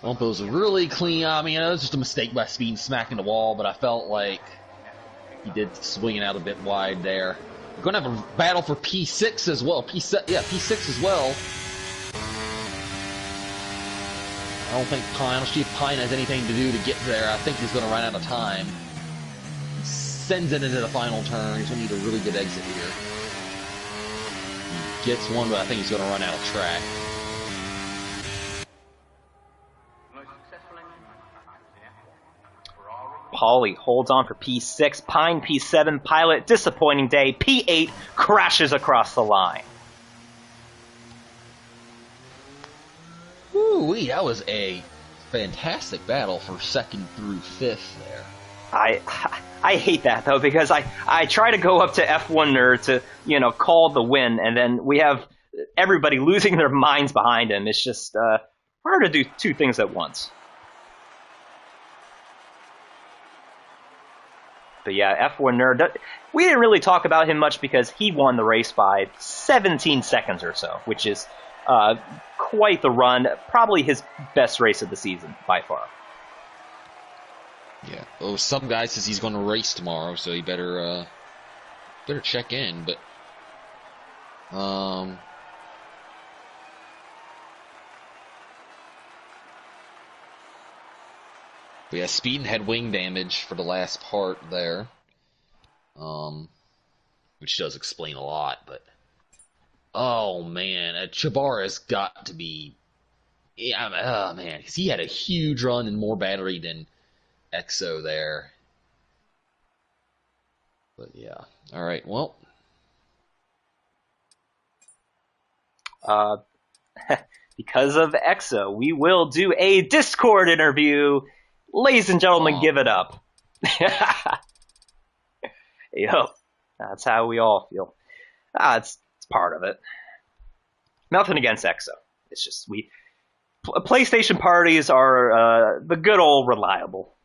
Well, it was really clean. I mean, it was just a mistake by Speed smacking the wall, but I felt like he did swing it out a bit wide there. We're gonna have a battle for P6 as well. P6 as well. I don't think Pine. Let's see if Pine has anything to do to get there. I think he's gonna run out of time. Sends it into the final turn. He's gonna need a really good exit here. He gets one, but I think he's gonna run out of track. Pauly holds on for P6, Pine P7, Pilot, disappointing day, P8 crashes across the line. Woo-wee, that was a fantastic battle for 2nd through 5th there. I hate that though, because I try to go up to F1 Nerd to, you know, call the win, and then we have everybody losing their minds behind him. It's just hard to do two things at once. But yeah, F1 Nerd, we didn't really talk about him much because he won the race by 17 seconds or so, which is quite the run. Probably his best race of the season, by far. Yeah. Well, some guy says he's going to race tomorrow, so he better check in. But yeah, Speed had wing damage for the last part there, which does explain a lot. But oh man, Chabara's got to be, oh man, because he had a huge run and more battery than Exo there. But yeah, all right, well, because of Exo, we will do a Discord interview. Ladies and gentlemen, give it up. Yup, that's how we all feel. It's part of it. Nothing against Exo. It's just PlayStation parties are the good old reliable.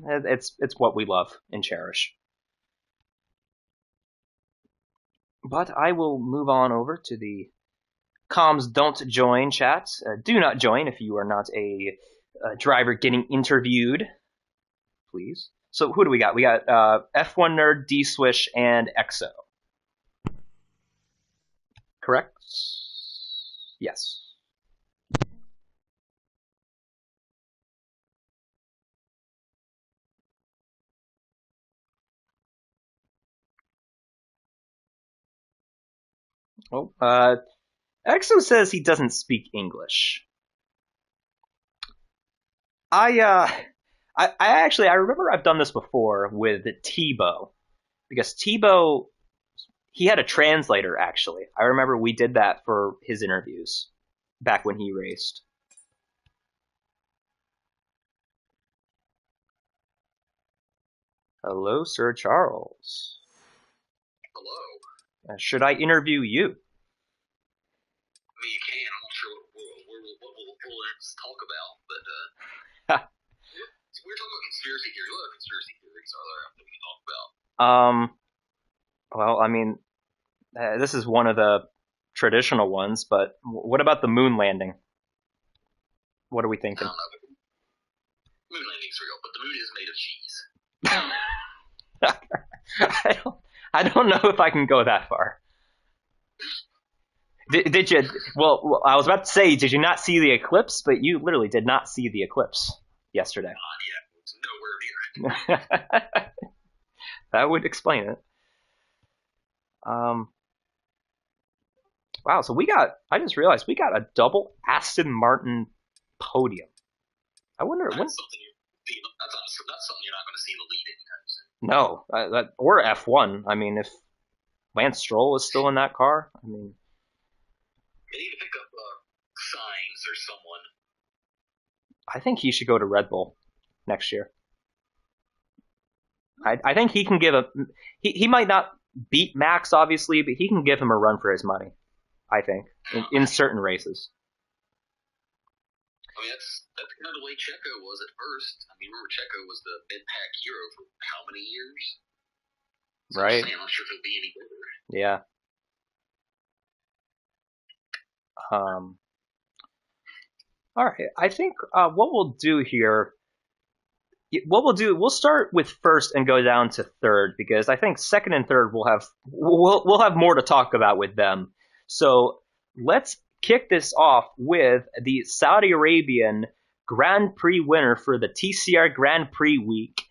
It's what we love and cherish. But I will move on over to the comms don't join chat. Do not join if you are not a driver getting interviewed, please. So who do we got? We got F1 Nerd, D-Swish, and Exo. Correct? Yes. Oh, Exo says he doesn't speak English. I remember I've done this before with Tebow, because Tebow, he had a translator actually. I remember we did that for his interviews back when he raced. Hello, Sir Charles. Hello. Should I interview you? I mean, you can. I'm not sure what we'll talk about, but we're talking about conspiracy theories. What other conspiracy theories are there that we can talk about? Well, I mean, this is one of the traditional ones, but what about the moon landing? What are we thinking? I don't know. Moon landing's real, but the moon is made of cheese. I don't know if I can go that far. Did you? Well, I was about to say, did you not see the eclipse? But you literally did not see the eclipse yesterday. Not yet. It's nowhere near. That would explain it. Wow, so I just realized we got a double Aston Martin podium. I wonder That's something you're not going to see in the lead anytime soon. No, or F1. I mean, if Lance Stroll is still in that car, I mean, they need to pick up Sainz or someone. I think he should go to Red Bull next year. I think he can give he might not beat Max obviously, but he can give him a run for his money. I think in certain races. I mean, that's kind of the way Checo was at first. I mean, remember Checo was the mid-pack hero for how many years? So Right. I'm not sure if he'll be any better. Yeah. All right. I think what we'll do here, What we'll do, we'll start with first and go down to third because I think second and third we'll have more to talk about with them. So let's kick this off with the Saudi Arabian Grand Prix winner for the TCR Grand Prix week.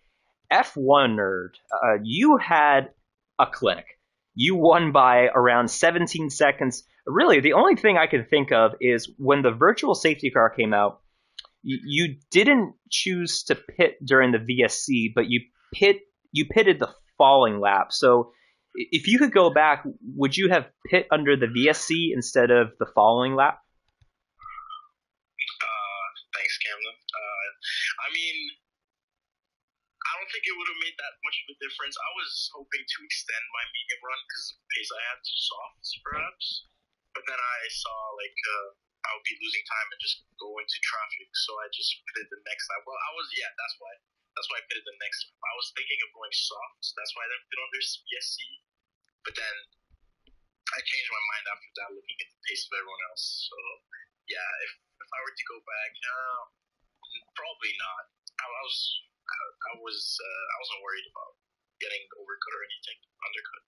F1 nerd, you had a clinic. You won by around 17 seconds. Really, the only thing I can think of is when the virtual safety car came out, you didn't choose to pit during the VSC, but you pitted the falling lap. So if you could go back, would you have pit under the VSC instead of the following lap? Thanks, Camden. I mean, I don't think it would have made that much of a difference. I was hoping to extend my medium run because the pace I had too soft, perhaps. But then I saw I would be losing time and just go into traffic, so I just pitted the next lap. Well, that's why. That's why I pitted the next lap. I was thinking of going soft, so that's why I didn't pit under CSC. But then I changed my mind after that, looking at the pace of everyone else. So yeah, if I were to go back, probably not. I wasn't worried about getting overcut or anything, undercut.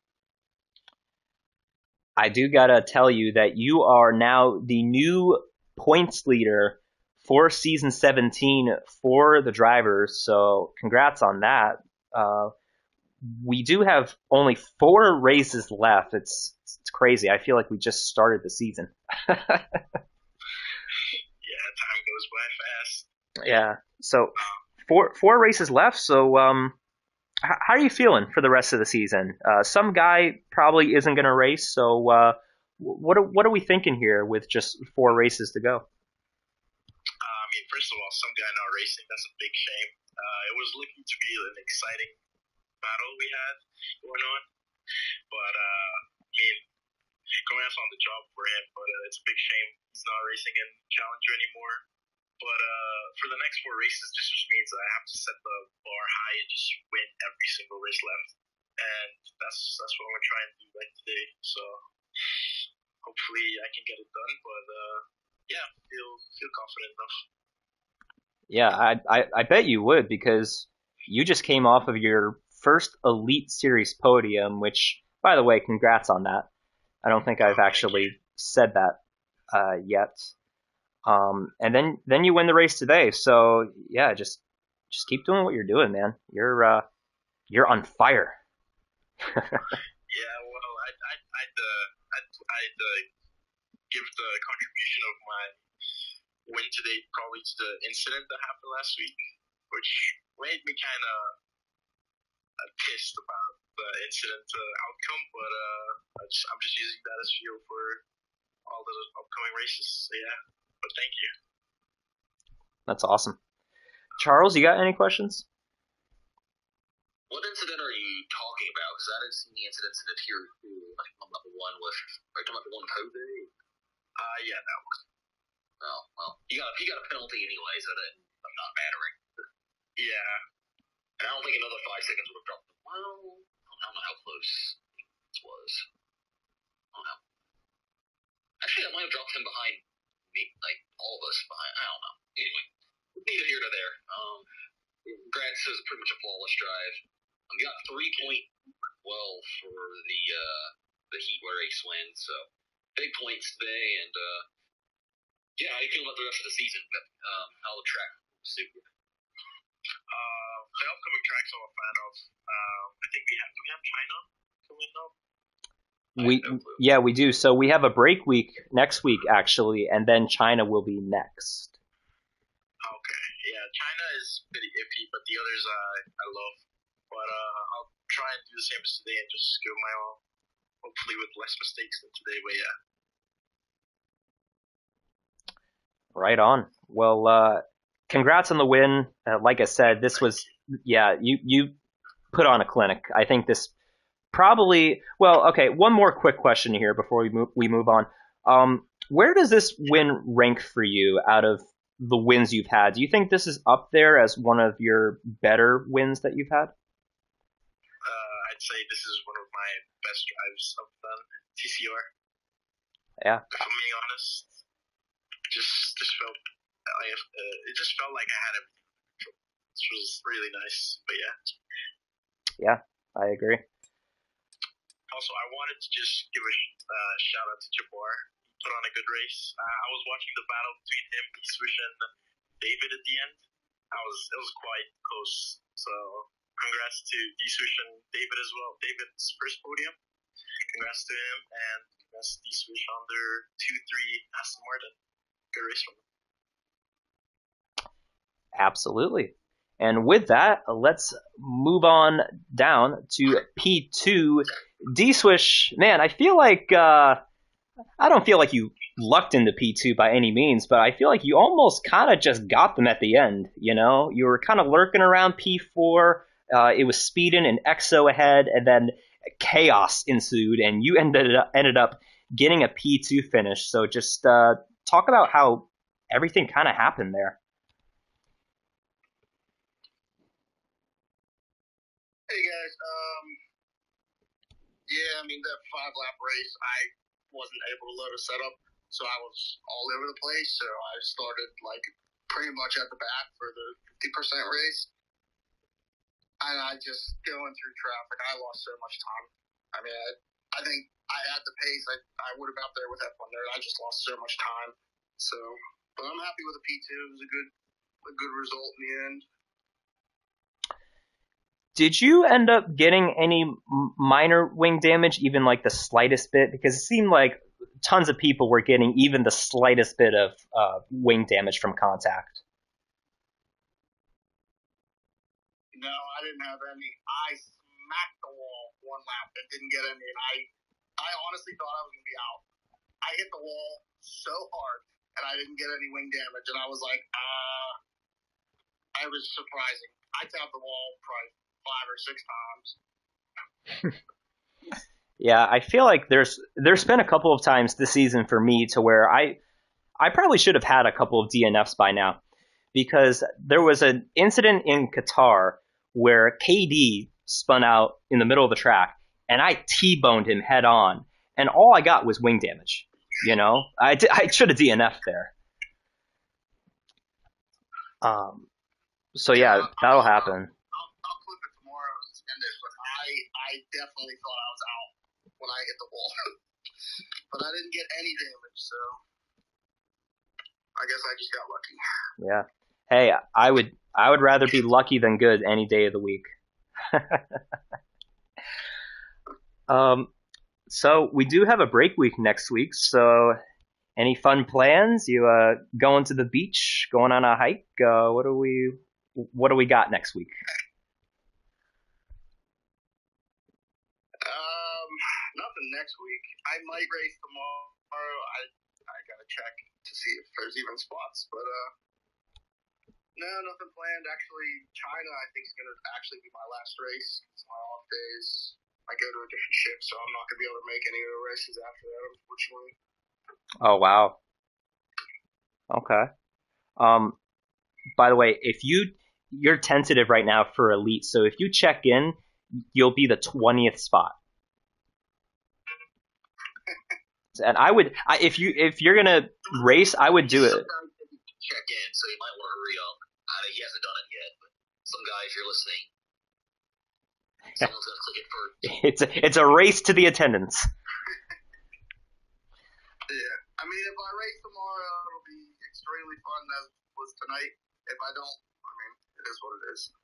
I do gotta tell you that you are now the new points leader for season 17 for the drivers. So congrats on that. We do have only 4 races left. It's crazy. I feel like we just started the season. Yeah, time goes by fast. Yeah. So 4 races left. So how are you feeling for the rest of the season? Some guy probably isn't going to race. So what are we thinking here with just 4 races to go? I mean, first of all, some guy not racing, that's a big shame. It was looking to be an exciting battle we had going on. But, I mean, congrats on the job for him, but it's a big shame he's not racing in Challenger anymore. But for the next 4 races, this just means that I have to set the bar high and just win every single race left. And that's what I'm going to try and do like today. So hopefully I can get it done. But yeah, feel confident enough. Yeah, I bet you would because you just came off of your first Elite Series podium, which, by the way, congrats on that. I don't think I've actually said that yet. And then you win the race today. So yeah, just keep doing what you're doing, man. You're on fire. Yeah, well, I'd give the contribution of my win today probably to the incident that happened last week, which made me kind of pissed about the incident outcome. But I'm just using that as fuel for all the upcoming races. So yeah, but thank you. That's awesome. Charles, you got any questions? What incident are you talking about? Because I didn't see the incidents in the tier 2. I think I'm about the one with. Are you talking about the one with Jose? Yeah, that one. Oh, well, he got a penalty anyway, so I'm not mattering. Yeah. And I don't think another 5 seconds would have dropped him. Well, I don't know how close this was. I don't know. Actually, that might have dropped him behind me, like all of us behind. I don't know. Anyway, neither here nor there. Congrats, it was pretty much a flawless drive. We got 3.12 for the heat race win, so big points today. And yeah, how do you feel about the rest of the season? How the track suit you? The upcoming tracks I'm a fan of. I think do we have China coming up? We do. So we have a break week next week actually, and then China will be next. Okay, yeah, China is pretty iffy, but the others I love. But I'll try and do the same as today and just give my all. Hopefully with less mistakes than today, but yeah. Right on. Well, congrats on the win. Like I said, this was you put on a clinic. I think this probably okay. One more quick question here before we move on. Where does this win rank for you out of the wins you've had? Do you think this is up there as one of your better wins that you've had? I'd say this is one of my best drives I've done. TCR. Yeah. If I'm being honest, just felt it just felt like I had everything. which was really nice. But yeah. Yeah, I agree. Also, I wanted to just give a shout out to Jabbar. He put on a good race. I was watching the battle between him, Swish, and David at the end. It was quite close. So congrats to D-Swish and David as well. David's first podium. Congrats to him, and congrats to D-Swish on their 2-3 Aston Martin. Good race from them. Absolutely. And with that, let's move on down to P2. D-Swish, man, I feel like I don't feel like you lucked into P2 by any means, but I feel like you almost kind of just got them at the end, you know? You were kind of lurking around P4, it was speeding and EXO ahead, and then chaos ensued, and you ended up getting a P2 finish. So just talk about how everything kind of happened there. Hey guys, yeah, I mean that 5-lap race, I wasn't able to load a setup, so I was all over the place. So I started like pretty much at the back for the 50% race, and I just going through traffic. I lost so much time. I mean, I think I had the pace. I would have got there with F1 there. I just lost so much time. So, but I'm happy with the P2. It was a good result in the end. Did you end up getting any minor wing damage, even like the slightest bit? Because it seemed like tons of people were getting even the slightest bit of wing damage from contact. No, I didn't have any. I smacked the wall one lap and didn't get any. And I honestly thought I was going to be out. I hit the wall so hard and I didn't get any wing damage. And I was like, I was surprising. I tapped the wall probably 5 or 6 times. Yeah, I feel like there's been a couple of times this season for me to where I probably should have had a couple of DNFs by now, because there was an incident in Qatar where KD spun out in the middle of the track and I T-boned him head on, and all I got was wing damage. You know, I should have DNF'd there. So yeah, that'll happen. I'll clip it tomorrow and send it, but I definitely thought I was out when I hit the wall. But I didn't get any damage, so I guess I just got lucky. Yeah. Hey, I would rather be lucky than good any day of the week. So we do have a break week next week. So any fun plans? You going to the beach? Going on a hike? What do we got next week? Nothing next week. I might race tomorrow. I gotta check to see if there's even spots, but no, nothing planned. Actually, China I think is gonna actually be my last race. It's my off days. I go to a different ship, so I'm not gonna be able to make any other races after that, unfortunately. Oh wow. Okay. By the way, if you're tentative right now for Elite, so if you check in, you'll be the 20th spot. And if you're gonna race, I would do it. Check in, so you might want to re-up. He hasn't done it yet, but some guy, if you're listening, someone's gonna click it first. It's a race to the attendance. Yeah, I mean, if I race tomorrow, it'll be extremely fun as was tonight. If I don't, I mean, it is what it is.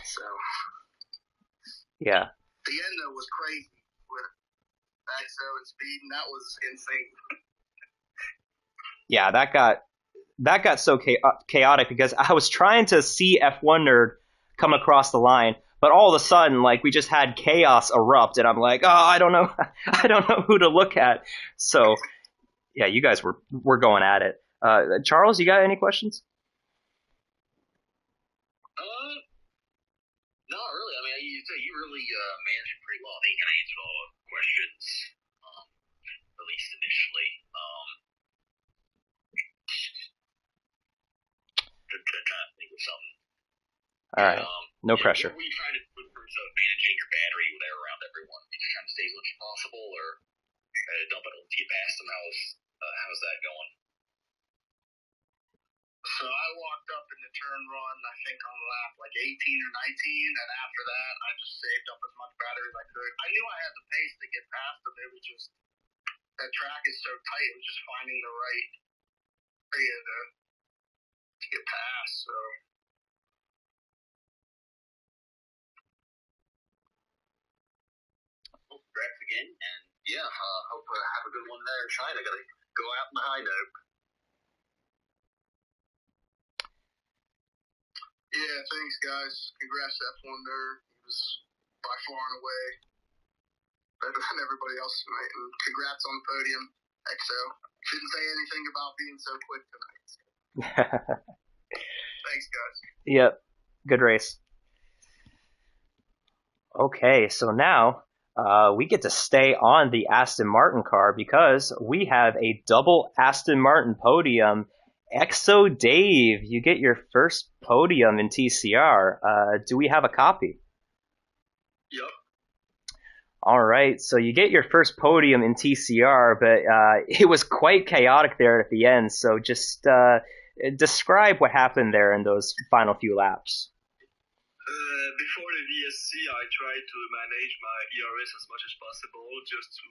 So, yeah. The end though was crazy with EXO and speed, and that was insane. Yeah, that got so chaotic because I was trying to see F1 Nerd come across the line, but all of a sudden, like, we just had chaos erupt, and I'm like, oh, I don't know who to look at. So, yeah, you guys were going at it. Charles, you got any questions? Not really. I mean, you really managed it pretty well. I think I answered all the questions, at least initially. Trying to think of something. All right. No pressure. Were you trying to managing your battery whatever around everyone? Did you trying to stay as much as possible, or dump it to get past them? How's that going? So I walked up in the turn run, I think on lap like 18 or 19, and after that, I just saved up as much battery as I could. I knew I had the pace to get past them. It was just, that track is so tight, it was just finding the right area to get past, so. Well, congrats again, and yeah, hope have a good one there in China. Gotta go out in the high note. Yeah, thanks, guys. Congrats to F1 there. He was by far and away better than everybody else tonight. And congrats on the podium, XO. Shouldn't say anything about being so quick tonight. Thanks, guys. Yep. Good race. Okay, so now we get to stay on the Aston Martin car because we have a double Aston Martin podium. XO Dave, you get your first podium in TCR. Do we have a copy? Yep. All right, so you get your first podium in TCR, but it was quite chaotic there at the end. So just describe what happened there in those final few laps. Before the VSC, I tried to manage my ERS as much as possible just to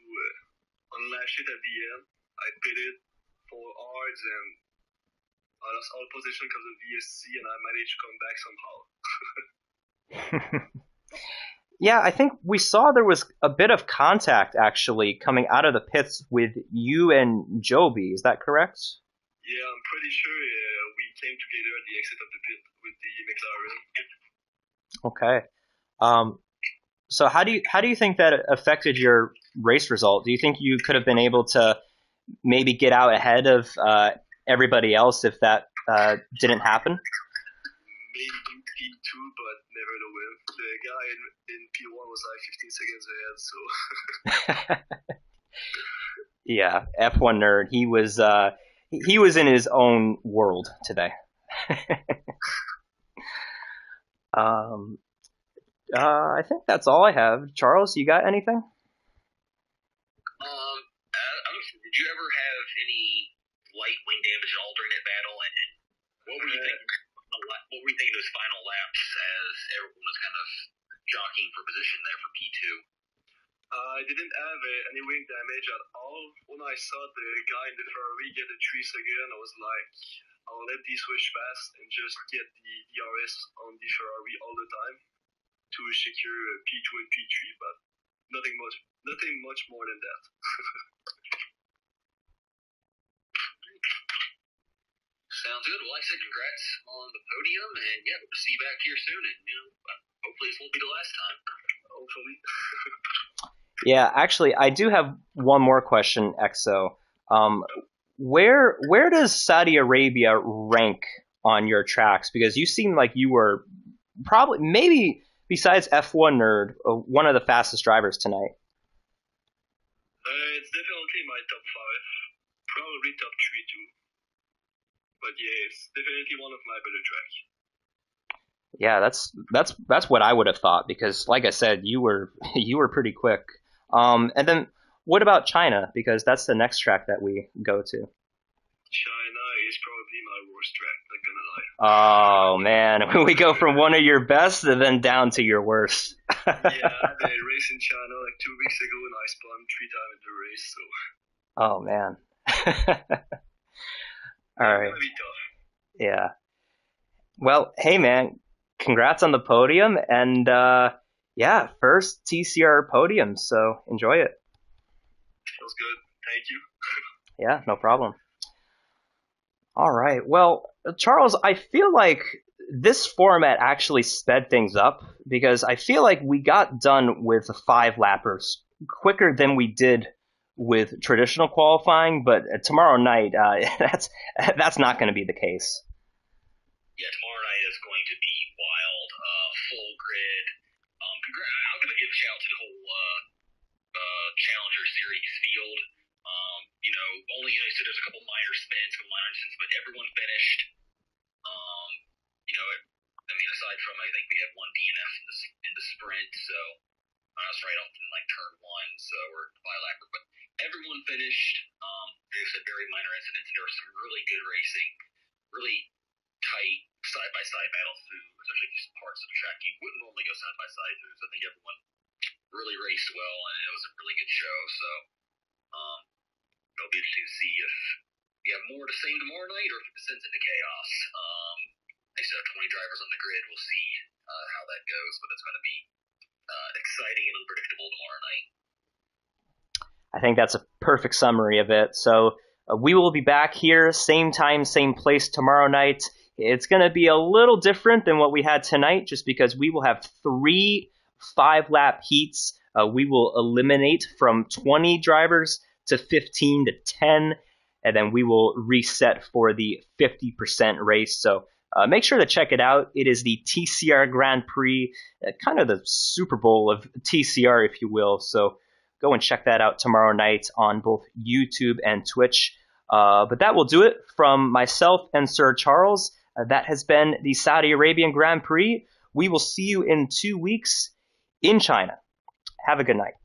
unlash it at the end. I pitted for hards and I lost all position because of VSC, and I managed to come back somehow. Yeah, I think we saw there was a bit of contact actually coming out of the pits with you and Joby. Is that correct? Yeah, I'm pretty sure we came together at the exit of the pit with the McLaren. Okay. So how do you think that affected your race result? Do you think you could have been able to maybe get out ahead of everybody else if that didn't happen? Maybe P2, but never the win. The guy in P1 was like 15 seconds ahead, so. Yeah, F1 nerd. He was in his own world today. I think that's all I have. Charles, you got anything? Did you ever have any light wing damage at all during that battle? And what were you thinking? What were you thinking those final laps as everyone was kind of jockeying for position there for P2? I didn't have any wing damage at all. When I saw the guy in the Ferrari get a 3 second, I was like, I'll let these switch fast and just get the DRS on the Ferrari all the time to secure P2 and P3, but nothing much more than that. Sounds good. Well, like I said, congrats on the podium, and yeah, we'll see you back here soon, and hopefully this won't be the last time. Hopefully. Yeah, actually, I do have one more question, XO. Where does Saudi Arabia rank on your tracks? Because you seem like you were probably, maybe besides F1 nerd, one of the fastest drivers tonight. It's definitely my top 5, probably top 3 too. But yeah, it's definitely one of my better tracks. Yeah, that's what I would have thought because, like I said, you were pretty quick. And then what about China? Because that's the next track that we go to. China is probably my worst track. Not gonna lie. Oh man, we go from one of your best and then down to your worst. Yeah, I had a race in China like 2 weeks ago, and I spun 3 times in the race. So. Oh man. All right. It's gonna be tough. Yeah. Well, hey man, congrats on the podium and yeah, first TCR podium, so enjoy it. Feels good. Thank you. Yeah, no problem. All right. Well, Charles, I feel like this format actually sped things up because I feel like we got done with 5 lappers quicker than we did with traditional qualifying, but tomorrow night, that's not going to be the case. Yeah, tomorrow night is going to be wild, full grid. I'll give a shout out to the whole Challenger Series field. Only so there's a couple minor spins, but everyone finished. Aside from I think we had one DNF in the sprint, so I was right off in like turn 1, so we're by-lapper, but everyone finished. There's a very minor incidents, and there was some really good racing, really tight side-by-side battle through, especially just parts of the track you wouldn't normally go side-by-side through. So I think everyone really raced well, and it was a really good show. So it'll be interesting to see if we have more to say tomorrow night, or if it descends into chaos. They still have 20 drivers on the grid. We'll see how that goes, but it's going to be exciting and unpredictable tomorrow night. I think that's a perfect summary of it. So we will be back here, same time, same place tomorrow night. It's going to be a little different than what we had tonight, just because we will have 3 5-lap heats. We will eliminate from 20 drivers to 15 to 10, and then we will reset for the 50% race. So make sure to check it out. It is the TCR Grand Prix, kind of the Super Bowl of TCR, if you will. So go and check that out tomorrow night on both YouTube and Twitch. But that will do it from myself and Sir Charles. That has been the Saudi Arabian Grand Prix. We will see you in 2 weeks in China. Have a good night.